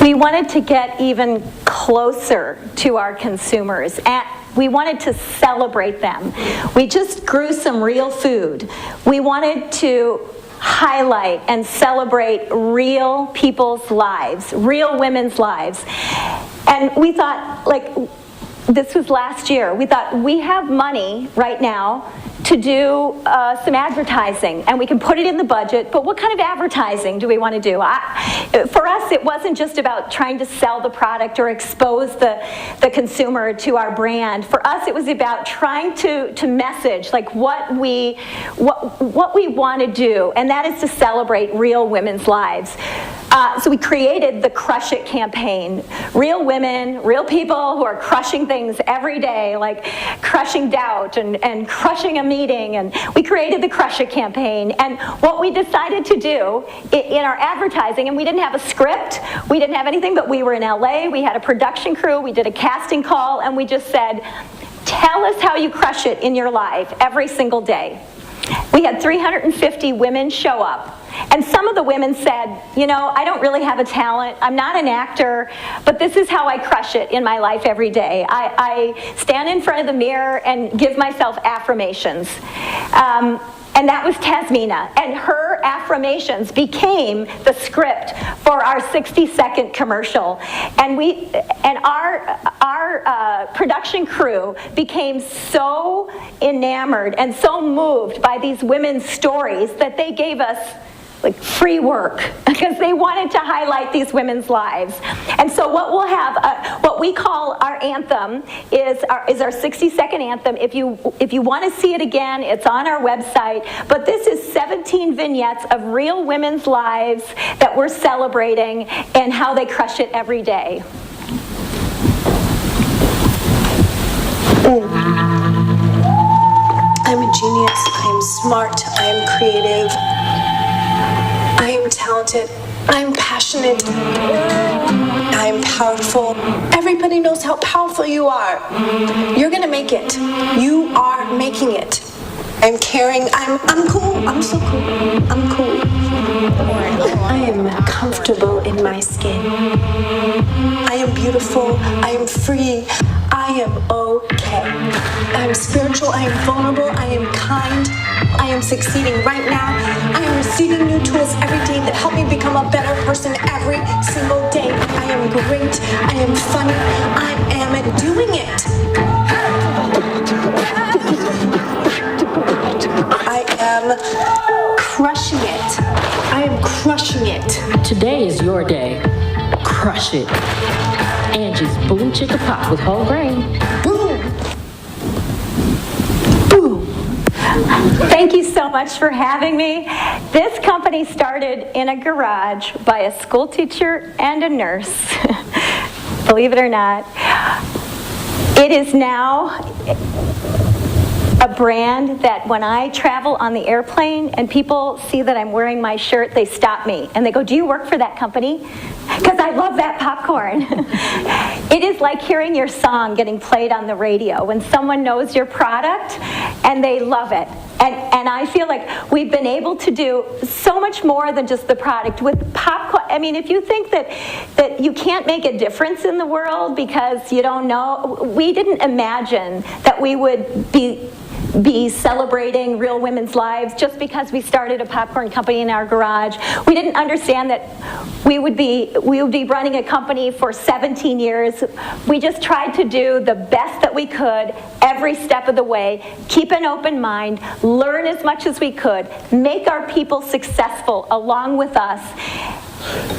We wanted to get even closer to our consumers, and we wanted to celebrate them. We just grew some real food. We wanted to highlight and celebrate real people's lives, real women's lives. And we thought, like, this was last year, we thought we have money right now to do some advertising, and we can put it in the budget, but what kind of advertising do we want to do? For us, it wasn't just about trying to sell the product or expose the consumer to our brand. For us, it was about trying to message like what we want to do, and that is to celebrate real women's lives. So we created the Crush It campaign. Real women, real people who are crushing things every day, like crushing doubt and crushing a meeting. And we created the Crush It campaign. And what we decided to do in our advertising, and we didn't have a script, we didn't have anything, but we were in LA, we had a production crew, we did a casting call, and we just said, tell us how you crush it in your life every single day. We had 350 women show up. And some of the women said, you know, I don't really have a talent, I'm not an actor, but this is how I crush it in my life every day. I stand in front of the mirror and give myself affirmations. And that was Tasmina, and her affirmations became the script for our 60-second commercial. And our production crew became so enamored and so moved by these women's stories that they gave us like free work because they wanted to highlight these women's lives. And so what we'll have, what we call our anthem is our 60-second anthem. If you want to see it again, it's on our website. But this is 17 vignettes of real women's lives that we're celebrating and how they crush it every day. I'm a genius, I'm smart, I'm creative, I am talented, I'm passionate, I'm powerful. Everybody knows how powerful you are. You're gonna make it. You are making it. I'm caring, I'm cool, I'm so cool, I'm cool. I am comfortable in my skin. I am beautiful, I am free, I am okay. I am spiritual, I am vulnerable, I am kind, I am succeeding right now. I am receiving new tools every day that help me become a better person every single day. I am great, I am funny, I am doing it. I am crushing it. I am crushing Today is your day. Crush it. Angie's Boom Chicka Pop with whole grain. Boom! Boom! Thank you so much for having me. This company started in a garage by a school teacher and a nurse. Believe it or not. It is now a brand that when I travel on the airplane and people see that I'm wearing my shirt, they stop me and they go, "Do you work for that company?" Because I love that popcorn. It is like hearing your song getting played on the radio when someone knows your product and they love it. And I feel like we've been able to do so much more than just the product. With popcorn, I mean, if you think that you can't make a difference in the world because you don't know, we didn't imagine that we would be celebrating real women's lives just because we started a popcorn company in our garage. We didn't understand that we would be running a company for 17 years. We just tried to do the best that we could every step of the way, keep an open mind, learn as much as we could, make our people successful along with us,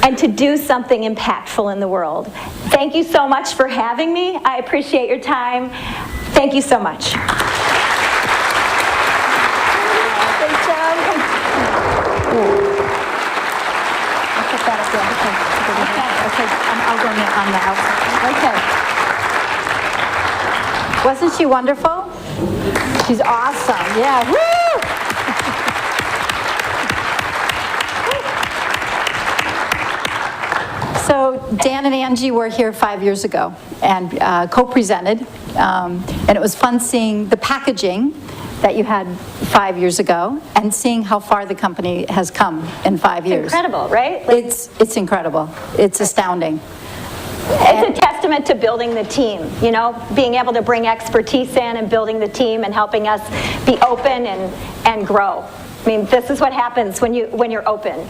and to do something impactful in the world. Thank you so much for having me. I appreciate your time. Thank you so much. I'll go on the outside. Okay. Wasn't she wonderful? She's awesome. Yeah. Woo! So Dan and Angie were here 5 years ago and co-presented, and it was fun seeing the packaging that you had 5 years ago and seeing how far the company has come in 5 years. Incredible, right? It's incredible. It's astounding. It's a testament to building the team, you know, being able to bring expertise in and building the team and helping us be open and grow. I mean, this is what happens when you're open.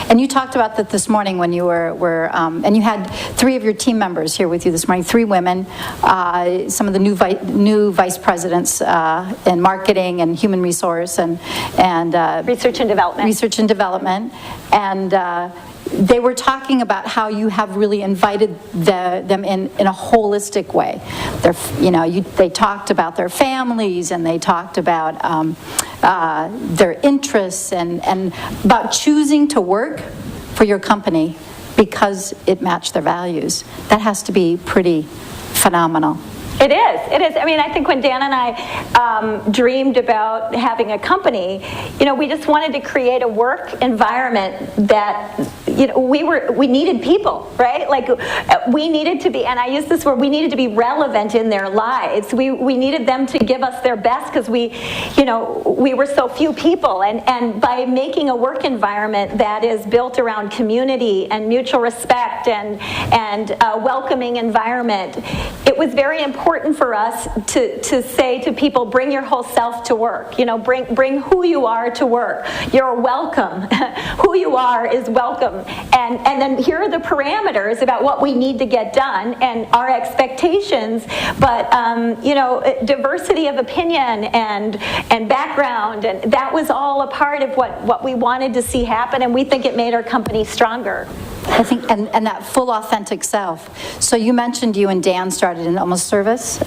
And you talked about that this morning when you were and you had 3 of your team members here with you this morning, 3 women, some of the new vice presidents in marketing and human resource and Research and development. And they were talking about how you have really invited them in a holistic way. They talked about their families and they talked about their interests and about choosing to work for your company because it matched their values. That has to be pretty phenomenal. It is. I mean, I think when Dan and I dreamed about having a company, you know, we just wanted to create a work environment that, you know, we needed people, right? Like we needed to be, and I use this word, we needed to be relevant in their lives. We needed them to give us their best because we were so few people. And by making a work environment that is built around community and mutual respect and a welcoming environment, it was very important for us to say to people, bring your whole self to work. You know, bring who you are to work. You're welcome. Who you are is welcome. And then here are the parameters about what we need to get done and our expectations. But diversity of opinion and background, and that was all a part of what we wanted to see happen, and we think it made our company stronger. I think, and that full authentic self. So you mentioned you and Dan started in almost service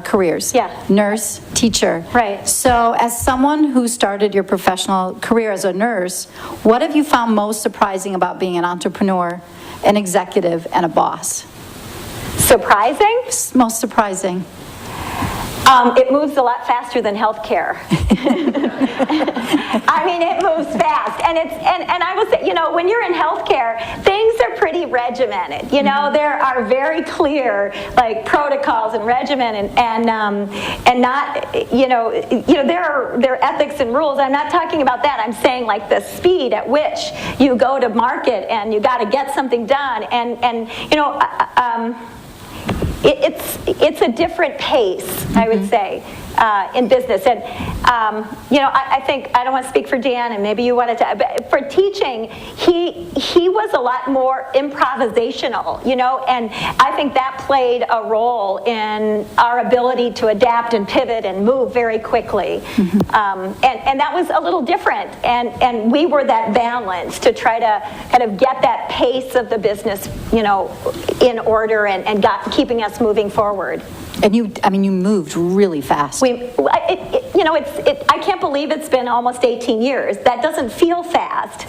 careers. Yeah. Nurse, teacher. Right. So as someone who started your professional career as a nurse, what have you found most surprising about being an entrepreneur, an executive, and a boss? Surprising? Most surprising. It moves a lot faster than healthcare. I mean, it moves fast, and I will say, you know, when you're in healthcare, things are pretty regimented. You know, there are very clear like protocols and regimen, and not, there are ethics and rules. I'm not talking about that. I'm saying like the speed at which you go to market and you got to get something done, and you know. It's a different pace, I would say. in business. And I think, I don't want to speak for Dan, and maybe you wanted to, but for teaching, he was a lot more improvisational, and I think that played a role in our ability to adapt and pivot and move very quickly. And that was a little different, and we were that balance to try to kind of get that pace of the business, in order and keeping us moving forward. And you moved really fast. I can't believe it's been almost 18 years. That doesn't feel fast,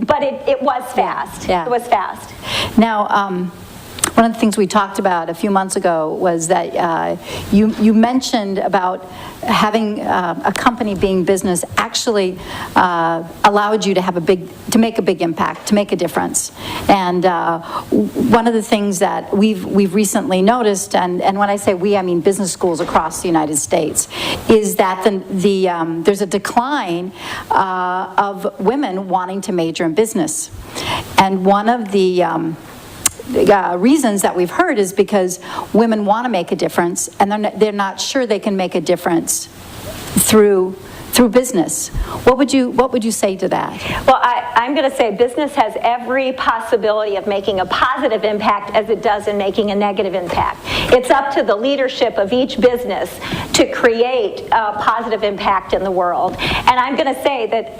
but it was fast. Yeah. It was fast. Now, one of the things we talked about a few months ago was that you mentioned about having a company being business actually allowed you to make a big impact, to make a difference. And one of the things that we've recently noticed, and when I say we, I mean business schools across the United States, is that there's a decline of women wanting to major in business. And one of the reasons that we've heard is because women want to make a difference, and they're not sure they can make a difference through business. What would you say to that? Well, I'm going to say business has every possibility of making a positive impact as it does in making a negative impact. It's up to the leadership of each business to create a positive impact in the world. And I'm going to say that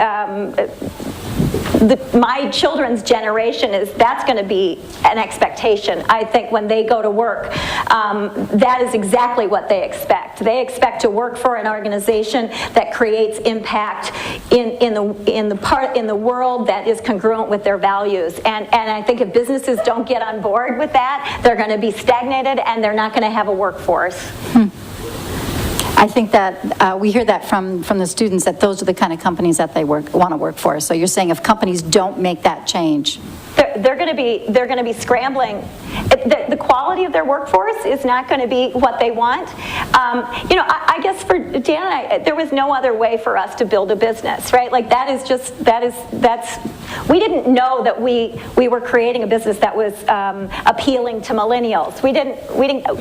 my children's generation that's going to be an expectation. I think when they go to work, that is exactly what they expect. They expect to work for an organization that creates impact in the world that is congruent with their values. And I think if businesses don't get on board with that, they're going to be stagnated and they're not going to have a workforce. I think that we hear that from the students, that those are the kind of companies that they want to work for. So you're saying if companies don't make that change, they're going to be scrambling. The quality of their workforce is not going to be what they want. I guess for Dan and I, there was no other way for us to build a business, right? Like that's we didn't know that we were creating a business that was appealing to millennials. We didn't.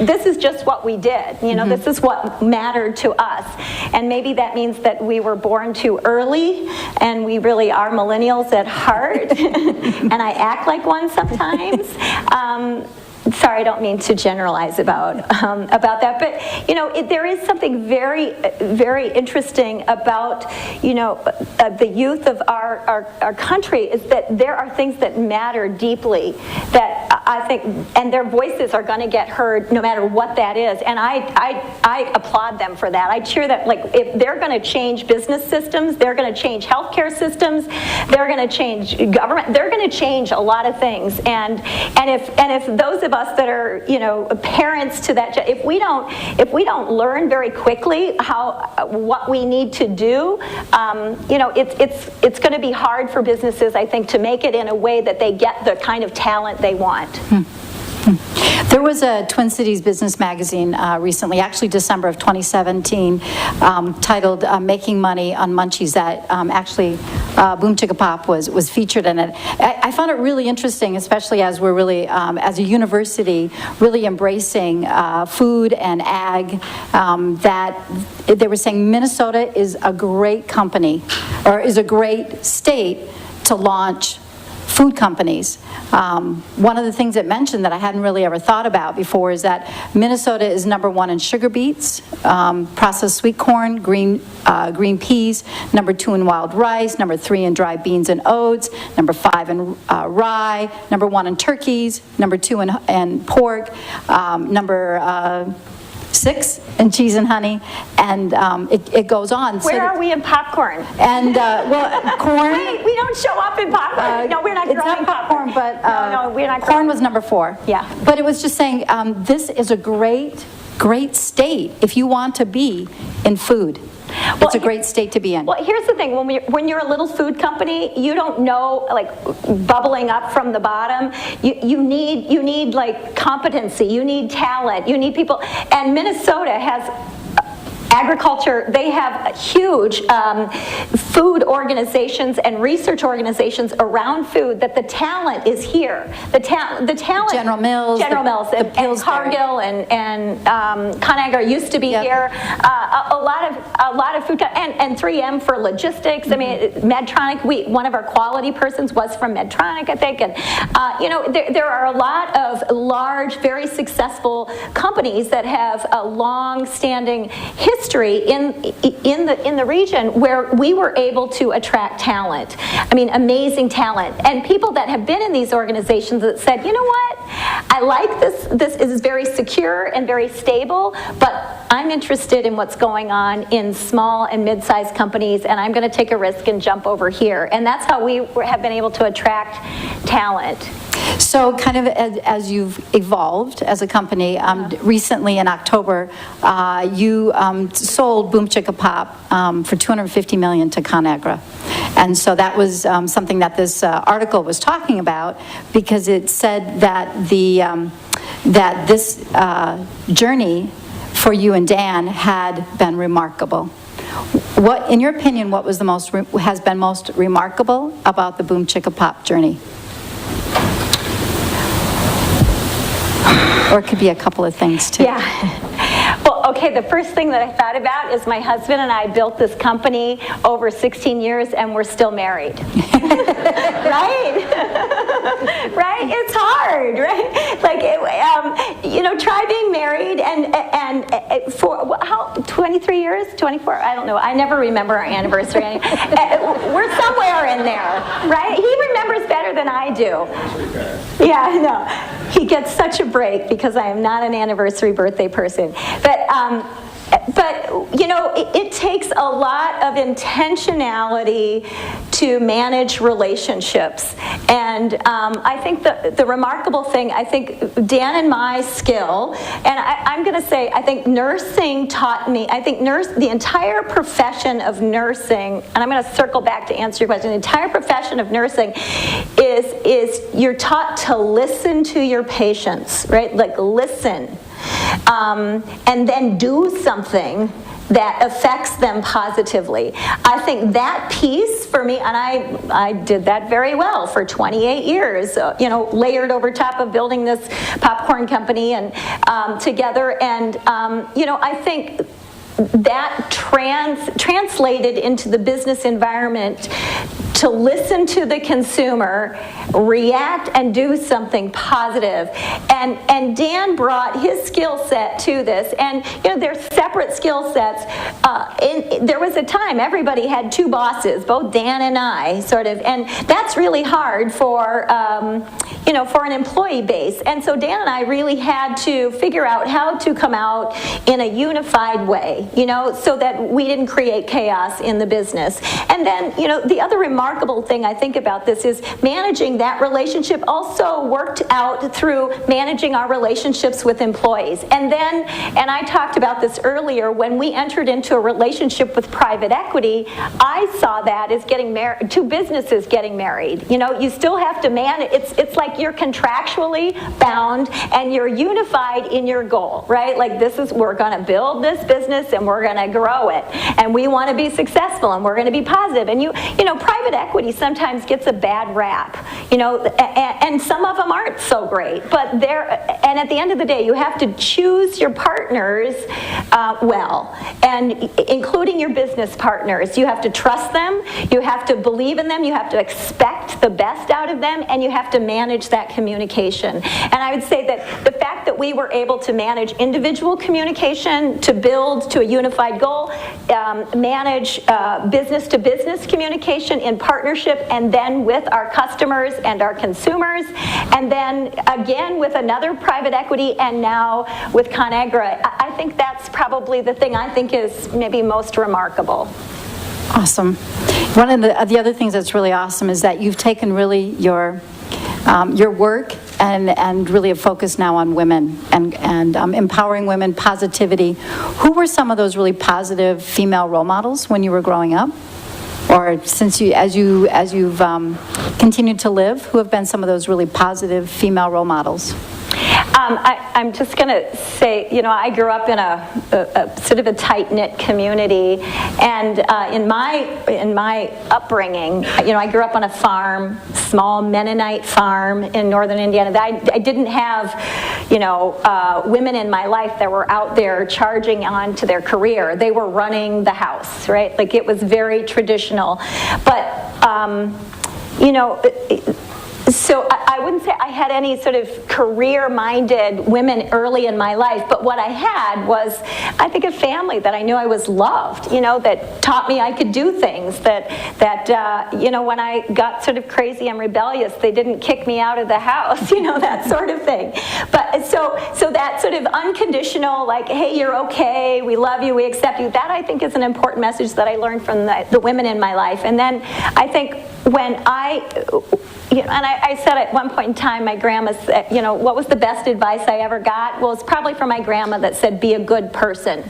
This is just what we did. This is what mattered to us, and maybe that means that we were born too early, and we really are millennials at heart. And I act like one sometimes. Sorry, I don't mean to generalize about that, but there is something very, very interesting about the youth of our country, is that there are things that matter deeply that I think, and their voices are going to get heard no matter what that is, and I applaud them for that. I cheer that. Like, if they're going to change business systems, they're going to change healthcare systems, they're going to change government, they're going to change a lot of things, and if those of us that are parents to that, if we don't learn very quickly what we need to do, it's going to be hard for businesses, I think, to make it in a way that they get the kind of talent they want. There was a Twin Cities business magazine recently, actually December of 2017, titled Making Money on Munchies, that actually Boom Chicka Pop was featured in it. I found it really interesting, especially as we're really, as a university, really embracing food and ag, that they were saying Minnesota is a great company, or is a great state to launch food companies. One of the things it mentioned that I hadn't really ever thought about before is that Minnesota is #1 in sugar beets, processed sweet corn, green peas, #2 in wild rice, #3 in dry beans and oats, #5 in rye, #1 in turkeys, #2 in pork, #6 in cheese and honey, and it goes on. Where are we in popcorn? And corn. Wait, we don't show up in popcorn. No, we're not growing It's not popcorn, but no, we're not. Corn was #4. Yeah. But it was just saying this is a great state if you want to be in food. It's a great state to be in. Well, here's the thing. When you're a little food company, you don't know, like, bubbling up from the bottom. You need like competency. You need talent. You need people. And Minnesota has agriculture, they have huge food organizations and research organizations around food that the talent is here. The talent. General Mills, and Cargill and ConAgra used to be here. A lot of food and 3M for logistics. I mean, Medtronic. One of our quality persons was from Medtronic, I think. And there are a lot of large, very successful companies that have a long-standing history in the region where we were able to attract talent. I mean, amazing talent, and people that have been in these organizations that said, you know what, I like this. This is very secure and very stable, but I'm interested in what's going on in small and mid-sized companies, and I'm going to take a risk and jump over here. And that's how we have been able to attract talent. So kind of as you've evolved as a company, recently in October, you sold Boom Chicka Pop for $250 million to ConAgra. And so that was something that this article was talking about, because it said that that this journey for you and Dan had been remarkable. What, in your opinion, what was has been most remarkable about the Boom Chicka Pop journey? Or it could be a couple of things, too. Yeah. Well, okay, the first thing that I thought about is my husband and I built this company over 16 years, and we're still married. Right? Right? It's hard, right? Like, try being married and for, how, 23 years? 24? I don't know. I never remember our anniversary. We're somewhere in there, right? He remembers better than I do. Yeah, I know. He gets such a break because I am not an anniversary birthday person. But it takes a lot of intentionality to manage relationships. And I think the remarkable thing, I think Dan and my skill, and I'm going to say, I think nursing taught me, the entire profession of nursing, and I'm going to circle back to answer your question, the entire profession of nursing is you're taught to listen to your patients, right? Like, listen. And then do something that affects them positively. I think that piece for me, and I did that very well for 28 years, layered over top of building this popcorn company and together. And, I think that translated into the business environment to listen to the consumer, react, and do something positive. And Dan brought his skill set to this. And they're separate skill sets. There was a time everybody had two bosses, both Dan and I, sort of, and that's really hard for for an employee base. And so Dan and I really had to figure out how to come out in a unified way, so that we didn't create chaos in the business. And then, the other remarkable thing I think about this is managing that relationship also worked out through managing our relationships with employees. And then, and I talked about this earlier, when we entered into a relationship with private equity, I saw that as getting married, two businesses getting married. You still have to manage, it's like you're contractually bound and you're unified in your goal, right? Like, we're going to build this business and we're going to grow it, and we want to be successful, and we're going to be positive. And private equity sometimes gets a bad rap, and some of them aren't so great. But and at the end of the day, you have to choose your partners well, and including your business partners. You have to trust them, you have to believe in them, you have to expect the best out of them, and you have to manage that communication. And I would say that the fact that we were able to manage individual communication to build to a unified goal, manage business-to-business communication in partnership, and then with our customers and our consumers, and then again with another private equity, and now with ConAgra. I think that's probably the thing I think is maybe most remarkable. Awesome. One of the other things that's really awesome is that you've taken really your work and really a focus now on women and empowering women, positivity. Who were some of those really positive female role models when you were growing up? Or since as you've continued to live, who have been some of those really positive female role models? I'm just going to say, I grew up in a sort of a tight-knit community, and in my upbringing, I grew up on a farm, small Mennonite farm in northern Indiana. I didn't have, women in my life that were out there charging on to their career. They were running the house, right? Like, it was very traditional. But, so I wouldn't say I had any sort of career-minded women early in my life, but what I had was, I think, a family that I knew I was loved, that taught me I could do things, that when I got sort of crazy and rebellious, they didn't kick me out of the house, that sort of thing. But so that sort of unconditional, like, hey, you're okay, we love you, we accept you, that I think is an important message that I learned from the women in my life. And then I think when and I said at one point in time, my grandma said, what was the best advice I ever got? Well, it's probably from my grandma that said, be a good person.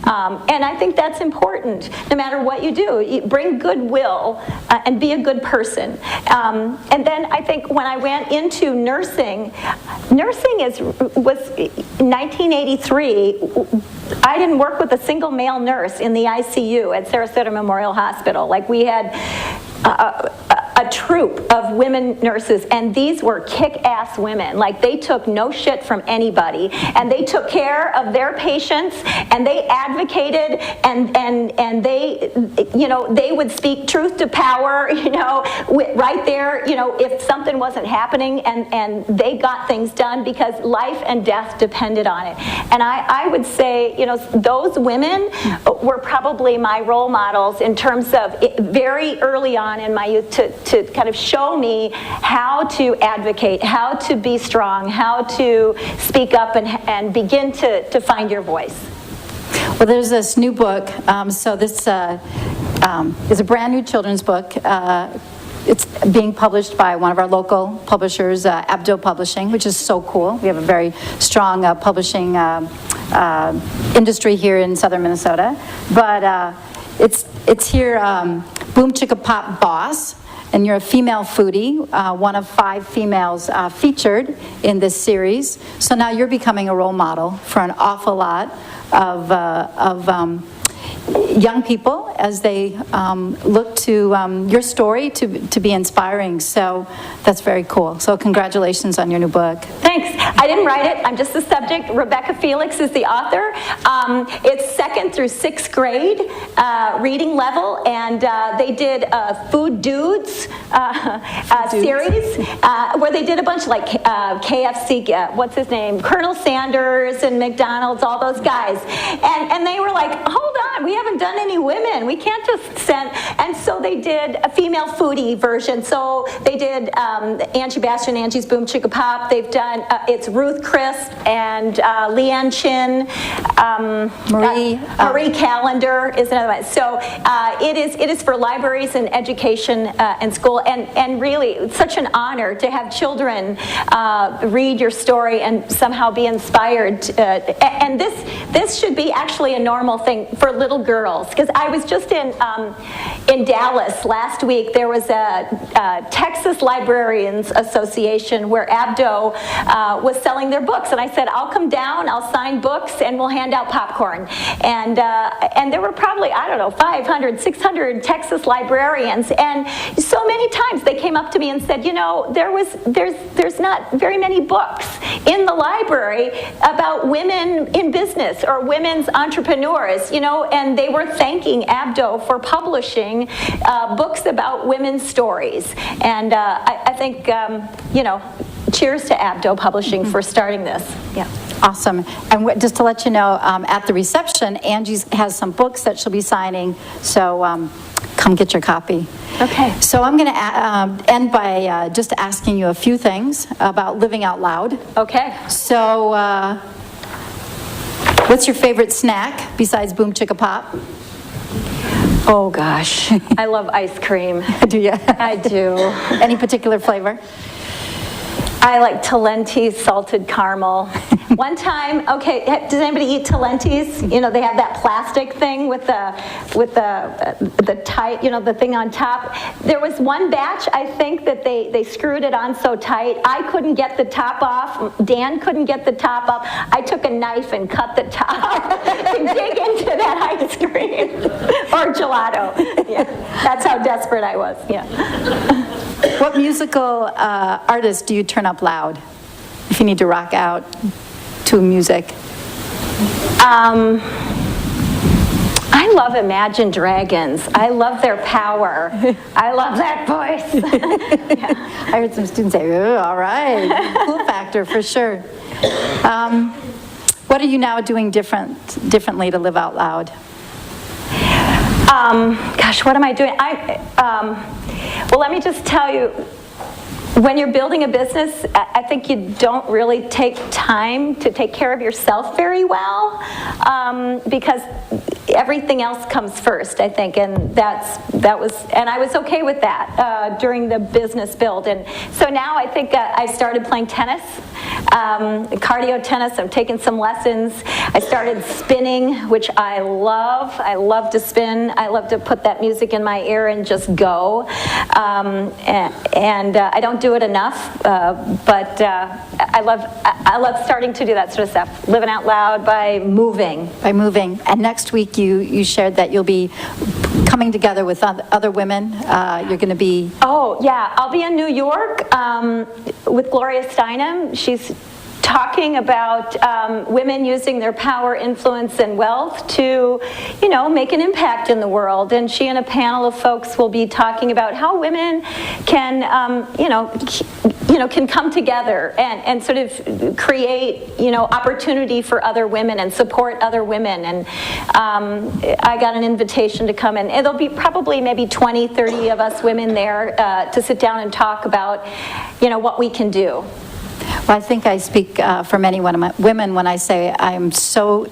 And I think that's important. No matter what you do, you bring goodwill and be a good person. And then I think when I went into nursing was 1983. I didn't work with a single male nurse in the ICU at Sarasota Memorial Hospital. Like, we had a troupe of women nurses, and these were kick-ass women. Like, they took no shit from anybody, and they took care of their patients, and they advocated, and they, they would speak truth to power, right there, if something wasn't happening, and they got things done because life and death depended on it. And I would say, those women were probably my role models in terms of very early on in my youth to kind of show me how to advocate, how to be strong, how to speak up and begin to find your voice. Well, there's this new book. So this is a brand new children's book. It's being published by one of our local publishers, Abdo Publishing, which is so cool. We have a very strong publishing industry here in southern Minnesota. But it's here, Boom Chicka Pop Boss, and you're a female foodie, one of 5 females featured in this series. So now you're becoming a role model for an awful lot of young people as they look to your story to be inspiring. So that's very cool. So congratulations on your new book. Thanks. I didn't write it. I'm just the subject. Rebecca Felix is the author. It's 2nd through 6th grade reading level, and they did a Food Dudes series where they did a bunch of like KFC, what's his name, Colonel Sanders and McDonald's, all those guys. And they were like, hold on, we haven't done any women. We can't just send. And so they did a female foodie version. So they did Angie Bastian, Angie's Boom Chicka Pop. They've done, it's Ruth Crisp and Leanne Chin. Marie Callender is another one. So it is for libraries and education and school. And really, it's such an honor to have children read your story and somehow be inspired. And this should be actually a normal thing for little girls. Because I was just in Dallas last week. There was a Texas Librarians Association where Abdo was selling their books. And I said, I'll come down, I'll sign books, and we'll hand out popcorn. And there were probably, 500, 600 Texas librarians. And so many times they came up to me and said, there's not very many books in the library about women in business or women's entrepreneurs, and they were thanking Abdo for publishing books about women's stories. And I think, cheers to Abdo Publishing for starting this. Yeah. Awesome. And just to let you know, at the reception, Angie has some books that she'll be signing, so come get your copy. Okay. So I'm going to end by just asking you a few things about living out loud. Okay. So what's your favorite snack besides Boom Chicka Pop? Oh gosh, I love ice cream. Do you? I do. Any particular flavor? I like Talenti's salted caramel. One time, okay, does anybody eat Talentis? You know, they have that plastic thing with the tight, you know, the thing on top. There was one batch, I think, that they screwed it on so tight. I couldn't get the top off. Dan couldn't get the top off. I took a knife and cut the top to dig into that ice cream or gelato. Yeah, that's how desperate I was. Yeah. What musical artist do you turn up loud if you need to rock out to music? I love Imagine Dragons. I love their power. I love that voice. Yeah. I heard some students say, "Oh, all right, cool factor for sure." What are you now doing differently to live out loud? Gosh, what am I doing? Well, let me just tell you, when you're building a business, I think you don't really take time to take care of yourself very well, because everything else comes first, I think, and I was okay with that during the business build. And so now I think I started playing tennis, cardio tennis. I'm taking some lessons. I started spinning, which I love. I love to spin. I love to put that music in my ear and just go. And I don't do it enough, but I love starting to do that sort of stuff. Living out loud by moving. By moving. And next week you shared that you'll be coming together with other women. You're going to be... Oh, yeah. I'll be in New York with Gloria Steinem. She's talking about women using their power, influence, and wealth to, you know, make an impact in the world. And she and a panel of folks will be talking about how women can, can come together and sort of create, opportunity for other women and support other women. And I got an invitation to come, and it'll be probably maybe 20, 30 of us women there to sit down and talk about, what we can do. Well, I think I speak for many women when I say I'm so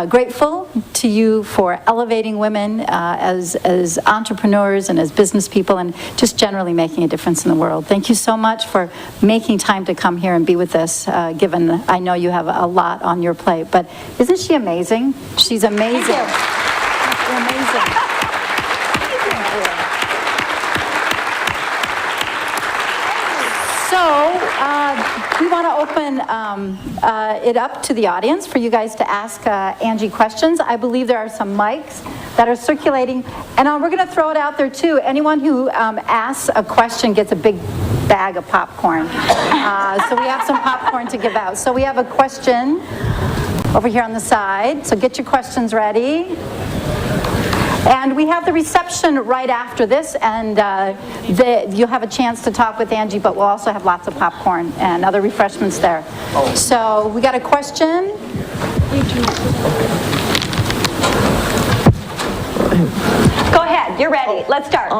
grateful to you for elevating women as entrepreneurs and as business people, and just generally making a difference in the world. Thank you so much for making time to come here and be with us, given I know you have a lot on your plate. But isn't she amazing? She's amazing. You're amazing. So, we want to open it up to the audience for you guys to ask Angie questions. I believe there are some mics that are circulating, and we're going to throw it out there too. Anyone who asks a question gets a big bag of popcorn. So we have some popcorn to give out. So we have a question over here on the side. So get your questions ready. And we have the reception right after this, and you'll have a chance to talk with Angie, but we'll also have lots of popcorn and other refreshments there. So we got a question. Go ahead, you're ready. Let's start.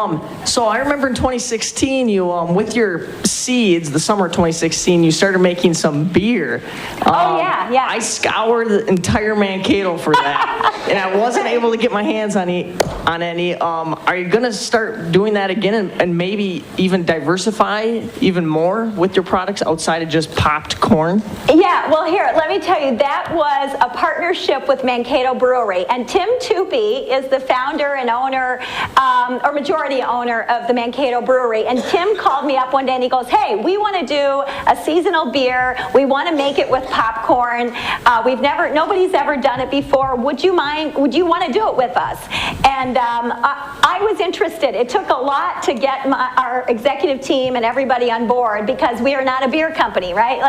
So I remember in 2016, you with your seeds, the summer of 2016, you started making some beer. Yeah. I scoured the entire Mankato for that, and I wasn't able to get my hands on any. Are you going to start doing that again, and maybe even diversify even more with your products outside of just popped corn? Yeah, well, here, let me tell you, that was a partnership with Mankato Brewery, and Tim Tupi is the founder and owner, or majority owner of the Mankato Brewery, and Tim called me up one day and he goes, hey, we want to do a seasonal beer, we want to make it with popcorn, nobody's ever done it before, would you want to do it with us? And I was interested. It took a lot to get our executive team and everybody on board, because we are not a beer company, right?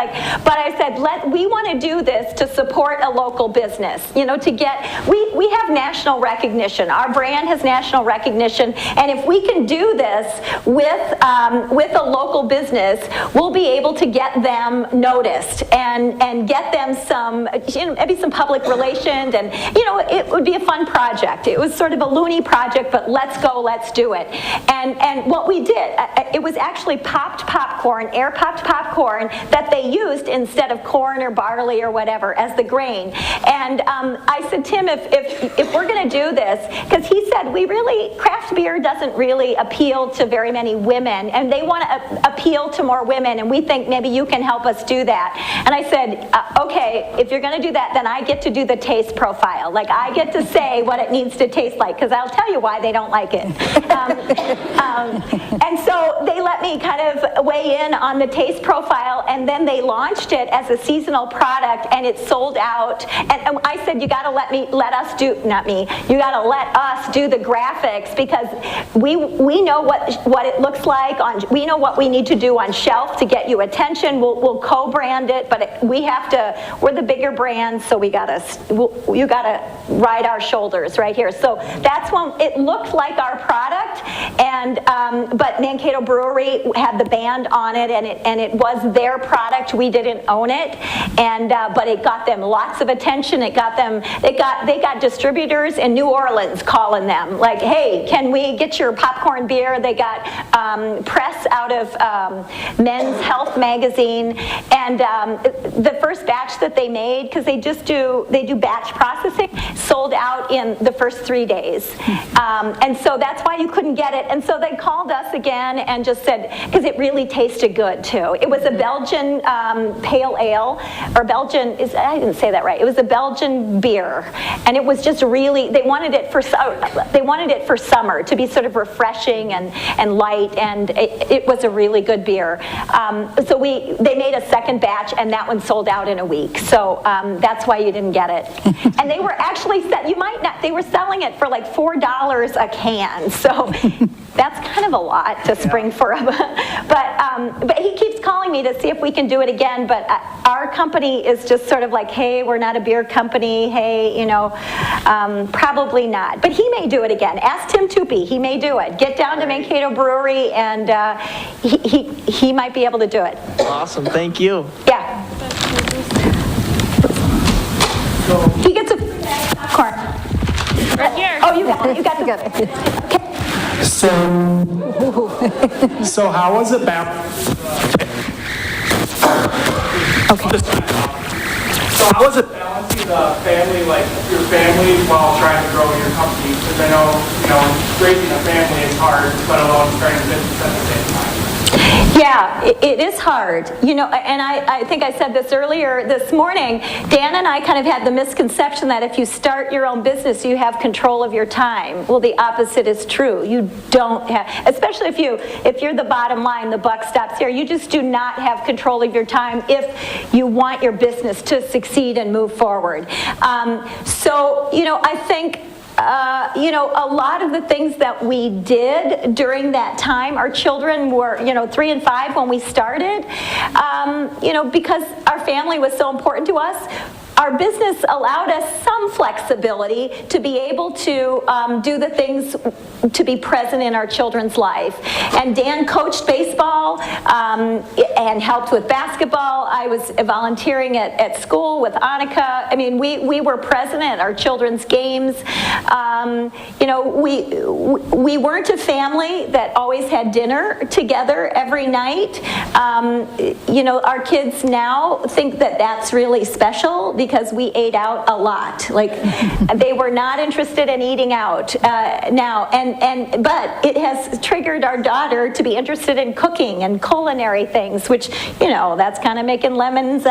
But I said, we want to do this to support a local business, we have national recognition. Our brand has national recognition, and if we can do this with a local business, we'll be able to get them noticed and get them some, maybe some public relations, and it would be a fun project. It was sort of a loony project, but let's go, let's do it. And what we did, it was actually popped popcorn, air popped popcorn that they used instead of corn or barley or whatever as the grain. And I said, Tim, if we're going to do this, because he said we really hey, craft beer doesn't really appeal to very many women, and they want to appeal to more women, and we think maybe you can help us do that. And I said, okay, if you're going to do that, then I get to do the taste profile. Like, I get to say what it needs to taste like, because I'll tell you why they don't like it. And so they let me kind of weigh in on the taste profile, and then they launched it as a seasonal product, and it sold out. And I said, you got to let us do the graphics, because we know what it looks like. We know what we need to do on shelf to get you attention. We'll co-brand it, but we're the bigger brand, so you got to ride our shoulders right here. So that's when it looked like our product, and but Mankato Brewery had the band on it, and it was their product. We didn't own it, and but it got them lots of attention. They got distributors in New Orleans calling them like, hey, can we get your popcorn beer? They got press out of Men's Health magazine, and the first batch that they made, because they do batch processing, sold out in the first 3 days. And so that's why you couldn't get it. And so they called us again and just said, because it really tasted good too. It was a Belgian pale ale, or I didn't say that right. It was a Belgian beer, and it was just really, they wanted it for summer to be sort of refreshing and light, and it was a really good beer. So they made a second batch, and that one sold out in a week. So that's why you didn't get it. And they were actually they were selling it for like $4 a can. So that's kind of a lot to spring for him. But he keeps calling me to see if we can do it again. But our company is just sort of like, hey, we're not a beer company. Hey, probably not. But he may do it again. Ask Tim Tupi. He may do it. Get down to Mankato Brewery, and he might be able to do it. Awesome. Thank you. Yeah. He gets a popcorn. Right here. Oh, you got it. Okay. So how was it So how was it balancing the family, like your family, while trying to grow your company? Because I know, raising a family is hard, let alone starting a business at the same time. Yeah, it is hard. And I think I said this earlier this morning. Dan and I kind of had the misconception that if you start your own business, you have control of your time. Well, the opposite is true. You don't have, especially if you're the bottom line, the buck stops here. You just do not have control of your time if you want your business to succeed and move forward. I think a lot of the things that we did during that time, our children were, 3 and 5 when we started, because our family was so important to us. Our business allowed us some flexibility to be able to do the things to be present in our children's life. And Dan coached baseball and helped with basketball. I was volunteering at school with Annika. I mean, we were present at our children's games. We weren't a family that always had dinner together every night. Our kids now think that that's really special because we ate out a lot. Like, they were not interested in eating out now, but it has triggered our daughter to be interested in cooking and culinary things, which that's kind of making lemonade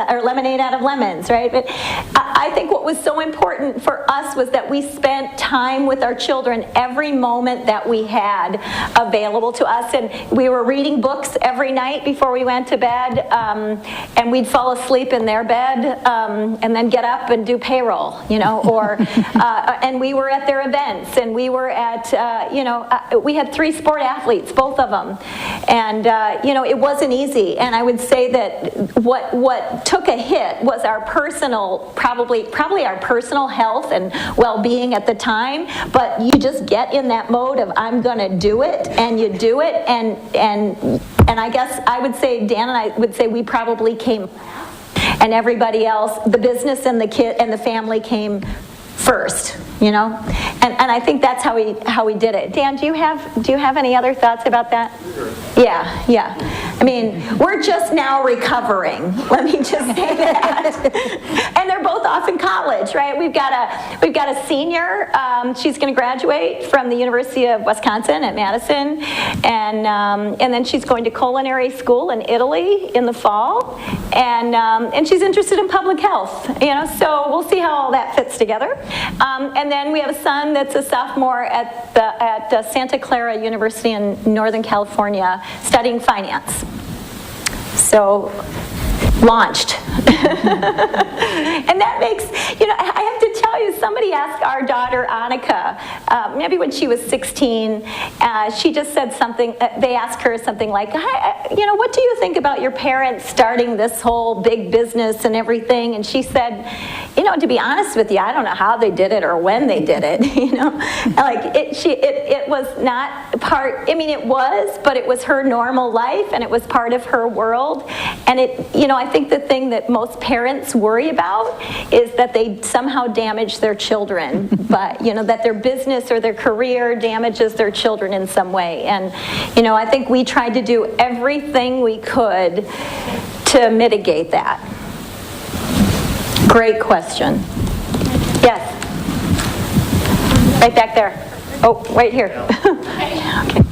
out of lemons, right? But I think what was so important for us was that we spent time with our children every moment that we had available to us, and we were reading books every night before we went to bed, and we'd fall asleep in their bed and then get up and do payroll, and we were at their events, and we were at, we had 3 sport athletes, both of them, and it wasn't easy. And I would say that what took a hit was our personal, probably our personal health and well-being at the time. But you just get in that mode of I'm going to do it, and you do it, and I guess I would say Dan and I would say we probably came. And everybody else, the business and the kid and the family came first, and I think that's how we did it. Dan, do you have any other thoughts about that? Sure. Yeah, yeah. I mean, we're just now recovering, let me just say that. And they're both off in college, right? We've got a senior, she's going to graduate from the University of Wisconsin at Madison, and then she's going to culinary school in Italy in the fall, and she's interested in public health, so we'll see how all that fits together. And then we have a son that's a sophomore at Santa Clara University in Northern California, studying finance. So, launched. And that makes, I have to tell you, somebody asked our daughter Annika, maybe when she was 16, she just said something, they asked her something like, what do you think about your parents starting this whole big business and everything? And she said, to be honest with you, I don't know how they did it or when they did it, Like, it was not part, it was, but it was her normal life, and it was part of her world. And I think the thing that most parents worry about is that they somehow damage their children, but that their business or their career damages their children in some way. And I think we tried to do everything we could to mitigate that. Great question. Yes. Right back there. Oh, right here. Okay.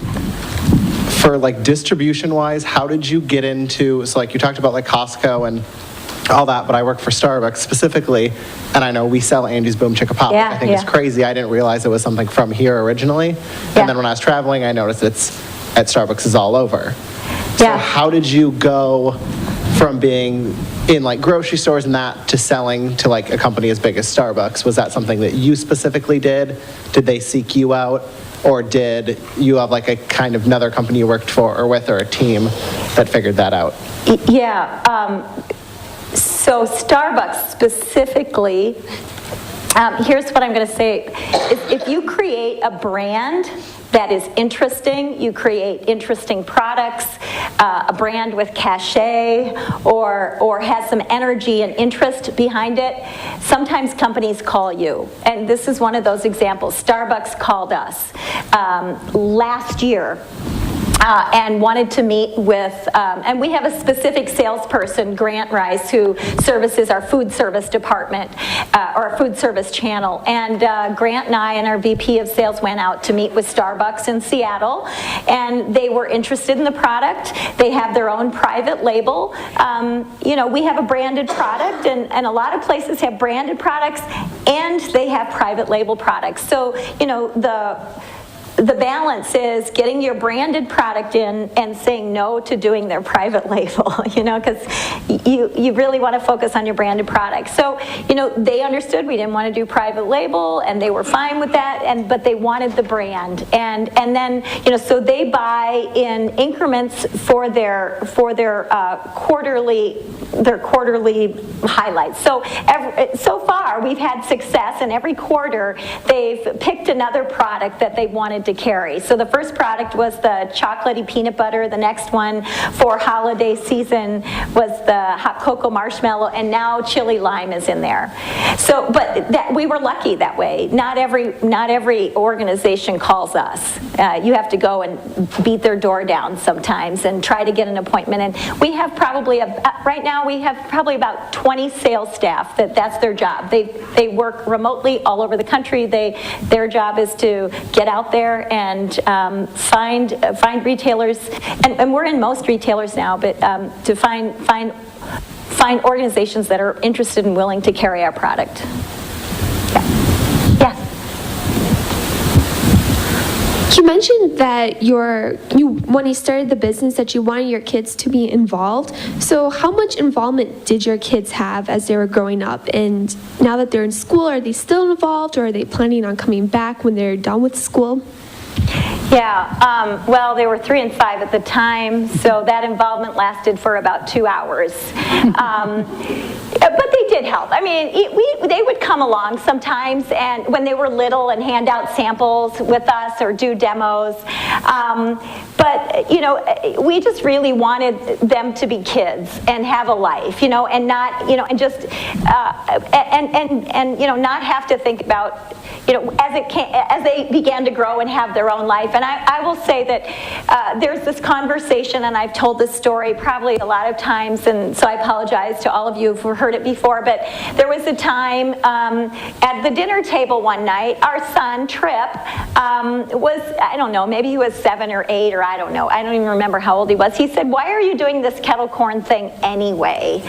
For like distribution wise, how did you get into, so like you talked about like Costco and all that, but I work for Starbucks specifically, and I know we sell Angie's Boom Chicka Pop. Yeah, I think it's crazy. I didn't realize it was something from here originally. Yeah. And then when I was traveling, I noticed it's at Starbucks is all over. So Yeah. how did you go from being in like grocery stores and that to selling to like a company as big as Starbucks? Was that something that you specifically did? Did they seek you out? Or did you have like a kind of another company you worked for or with, or a team that figured that out? Yeah. So Starbucks specifically, here's what I'm going to say. If you create a brand that is interesting, you create interesting products, a brand with cachet or has some energy and interest behind it, sometimes companies call you. And this is one of those examples. Starbucks called us last year. And wanted to meet with, and we have a specific salesperson, Grant Rice, who services our food service department, or our food service channel. And Grant and I and our VP of sales went out to meet with Starbucks in Seattle, and they were interested in the product. They have their own private label. We have a branded product, and a lot of places have branded products, and they have private label products. So, the balance is getting your branded product in and saying no to doing their private label, because you really want to focus on your branded product. So, they understood we didn't want to do private label, and they were fine with that, but they wanted the brand. And then, so they buy in increments for their quarterly highlights. So far, we've had success, and every quarter they've picked another product that they wanted to carry. So the first product was the chocolatey peanut butter. The next one for holiday season was the hot cocoa marshmallow, and now chili lime is in there. So, but we were lucky that way. Not every organization calls us. You have to go and beat their door down sometimes and try to get an appointment. And we have probably right now we have probably about 20 sales staff that's their job. They work remotely all over the country. Their job is to get out there and find retailers, and we're in most retailers now, but to find organizations that are interested and willing to carry our product. Yeah. You mentioned that when you started the business that you wanted your kids to be involved. So how much involvement did your kids have as they were growing up? And now that they're in school, are they still involved, or are they planning on coming back when they're done with school? Yeah, well, they were 3 and 5 at the time, so that involvement lasted for about 2 hours. But they did help. I mean, they would come along sometimes, and when they were little, and hand out samples with us or do demos. But we just really wanted them to be kids and have a life, and not, and just and not have to think about, as they began to grow and have their own life. And I will say that there's this conversation, and I've told this story probably a lot of times, and so I apologize to all of you who've heard it before, but there was a time at the dinner table one night, our son, Trip, was, I don't know, maybe he was 7 or 8, or I don't know. I don't even remember how old he was. He said, "Why are you doing this kettle corn thing anyway?"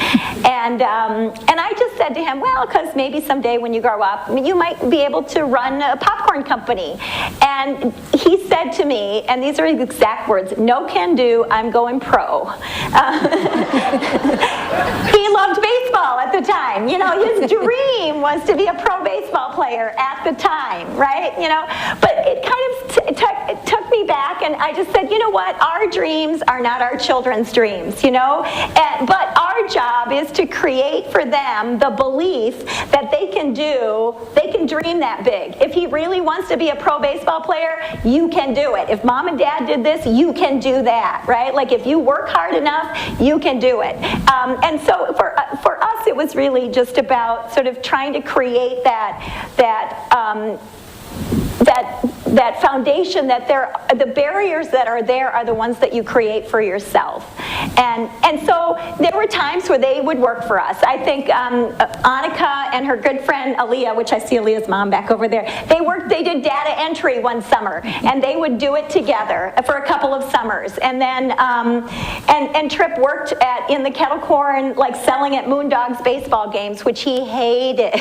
And I just said to him, "Well, because maybe someday when you grow up, you might be able to run a popcorn company." And he said to me, and these are his exact words, "No can do, I'm going pro." He loved baseball at the time. You know, his dream was to be a pro baseball player at the time, right? You know, but it kind of took me back, and I just said, you know what? Our dreams are not our children's dreams, you know? But our job is to create for them the belief that they can dream that big. If he really wants to be a pro baseball player, you can do it. If mom and dad did this, you can do that, right? Like if you work hard enough, you can do it. And so for us, it was really just about sort of trying to create that foundation, that the barriers that are there are the ones that you create for yourself. And so there were times where they would work for us. I think Annika and her good friend Aaliyah, which I see Aaliyah's mom back over there, they did data entry one summer, and they would do it together for a couple of summers. And then and Trip worked in the kettle corn, like selling at Moondogs baseball games, which he hated.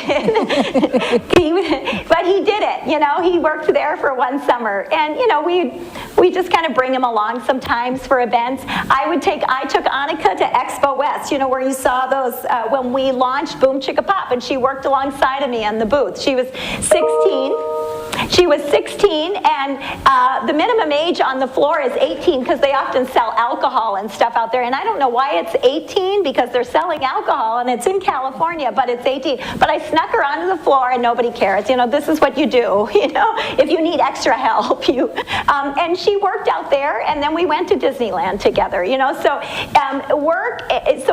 But he did it, you know. He worked there for one summer, and you know, we just kind of bring him along sometimes for events. I took Annika to Expo West, you know, where you saw those when we launched Boom Chicka Pop, and she worked alongside of me in the booth. She was 16. She was 16, and the minimum age on the floor is 18 because they often sell alcohol and stuff out there. And I don't know why it's 18 because they're selling alcohol and it's in California, but it's 18. But I snuck her onto the floor and nobody cares. You know, this is what you do, you know, if you need extra help. And she worked out there, and then we went to Disneyland together, you know. So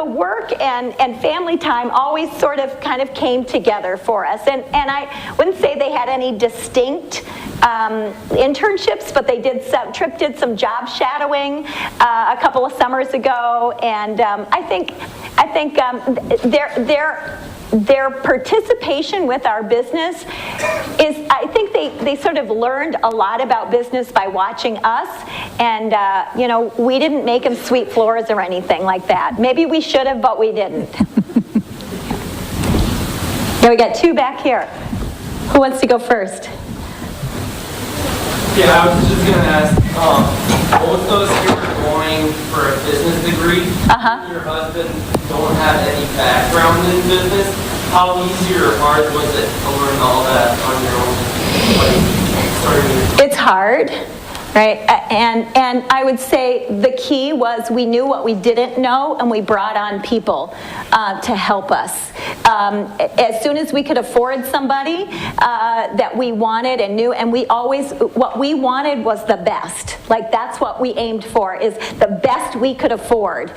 work and family time always sort of kind of came together for us. And I wouldn't say they had any distinct internships, but Trip did some job shadowing a couple of summers ago, and I think their participation with our business is, I think they sort of learned a lot about business by watching us, and you know, we didn't make them sweep floors or anything like that. Maybe we should have, but we didn't. Yeah, we got two back here. Who wants to go first? Yeah, I was just going to ask, both of us here are going for a business degree. You and your husband don't have any background in business. How easy or hard was it to learn all that on your own? It's hard, right? And I would say the key was we knew what we didn't know, and we brought on people to help us. As soon as we could afford somebody that we wanted and knew, and what we wanted was the best. Like, that's what we aimed for, is the best we could afford.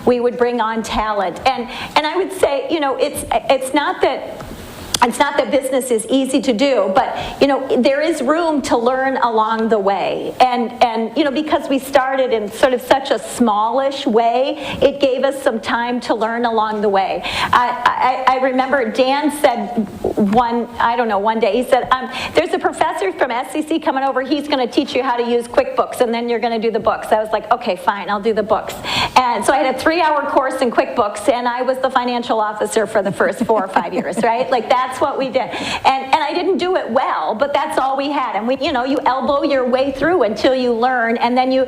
We would bring on talent. And I would say, you know, it's not that business is easy to do, but you know, there is room to learn along the way. And you know, because we started in sort of such a smallish way, it gave us some time to learn along the way. I remember Dan said one day, he said, there's a professor from SCC coming over, he's going to teach you how to use QuickBooks, and then you're going to do the books. I was like, okay, fine, I'll do the books. And so I had a 3-hour course in QuickBooks, and I was the financial officer for the first 4 or 5 years, right? Like, that's what we did. And I didn't do it well, but that's all we had. And you elbow your way through until you learn, and then you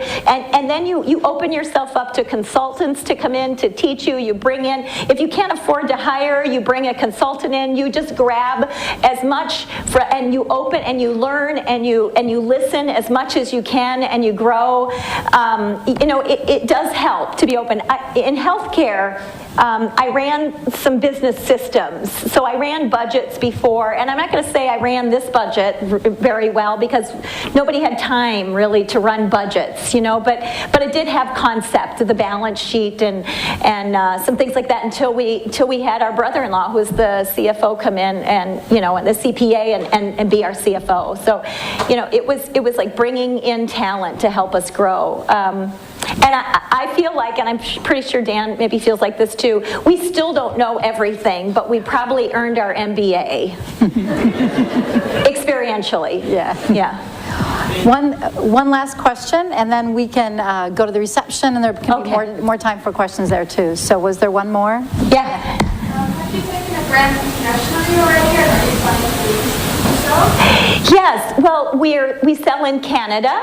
open yourself up to consultants to come in to teach you. You bring in, if you can't afford to hire, you bring a consultant in. You just grab as much and you open and you learn and you listen as much as you can, and you grow. You know, it does help to be open. In healthcare, I ran some business systems. So I ran budget budgets before, and I'm not going to say I ran this budget very well because nobody had time really to run budgets, but it did have concept, the balance sheet and some things like that until we had our brother-in-law, who was the CFO, come in and the CPA and be our CFO. So it was like bringing in talent to help us grow. And I feel like, and I'm pretty sure Dan maybe feels like this too, we still don't know everything, but we probably earned our MBA experientially. Yeah. One last question, and then we can go to the reception, and there can be more time for questions there too. So was there one more? Yeah. Have you taken a brand internationally already, or are you planning to? Yes, well, we sell in Canada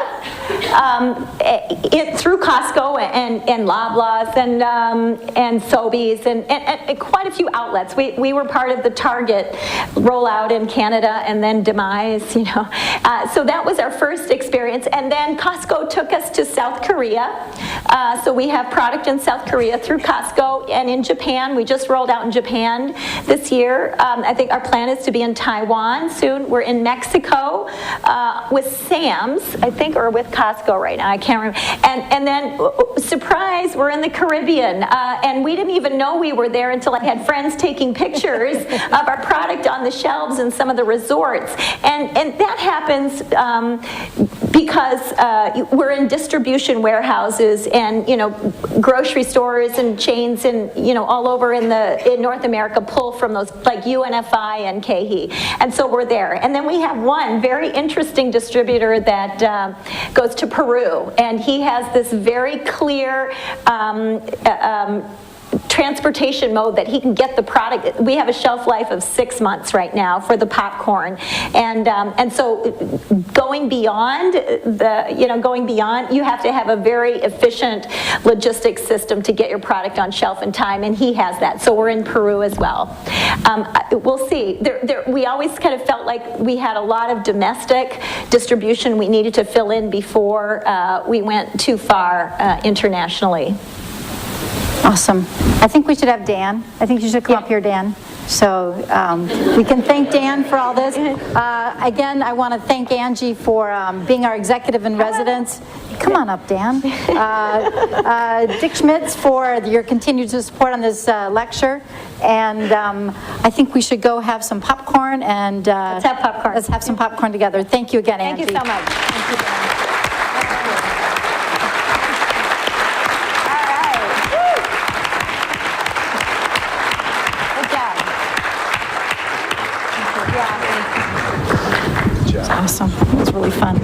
through Costco and Loblaws and Sobeys and quite a few outlets. We were part of the Target rollout in Canada and then Demise, so that was our first experience. And then Costco took us to South Korea. So we have product in South Korea through Costco and in Japan. We just rolled out in Japan this year. I think our plan is to be in Taiwan soon. We're in Mexico with Sam's, I think, or with Costco right now. I can't remember. And then, surprise, we're in the Caribbean. And we didn't even know we were there until I had friends taking pictures of our product on the shelves in some of the resorts. And that happens because we're in distribution warehouses and grocery stores and chains and all over in North America pull from those like UNFI and KeHE. And so we're there. And then we have one very interesting distributor that goes to Peru, and he has this very clear transportation mode that he can get the product. We have a shelf life of 6 months right now for the popcorn, and so going beyond, you have to have a very efficient logistics system to get your product on shelf in time, and he has that. So we're in Peru as well. We'll see. We always kind of felt like we had a lot of domestic distribution we needed to fill in before we went too far internationally. Awesome. I think we should have Dan. I think you should come up here, Dan. So we can thank Dan for all this. Again, I want to thank Angie for being our executive in residence. Come on up, Dan. Dick Schmitz for your continued support on this lecture. And I think we should go have some popcorn and let's have popcorn. Let's have some popcorn together. Thank you again, Thank Angie. you so much. Thank you, Dan. Awesome. It was really fun.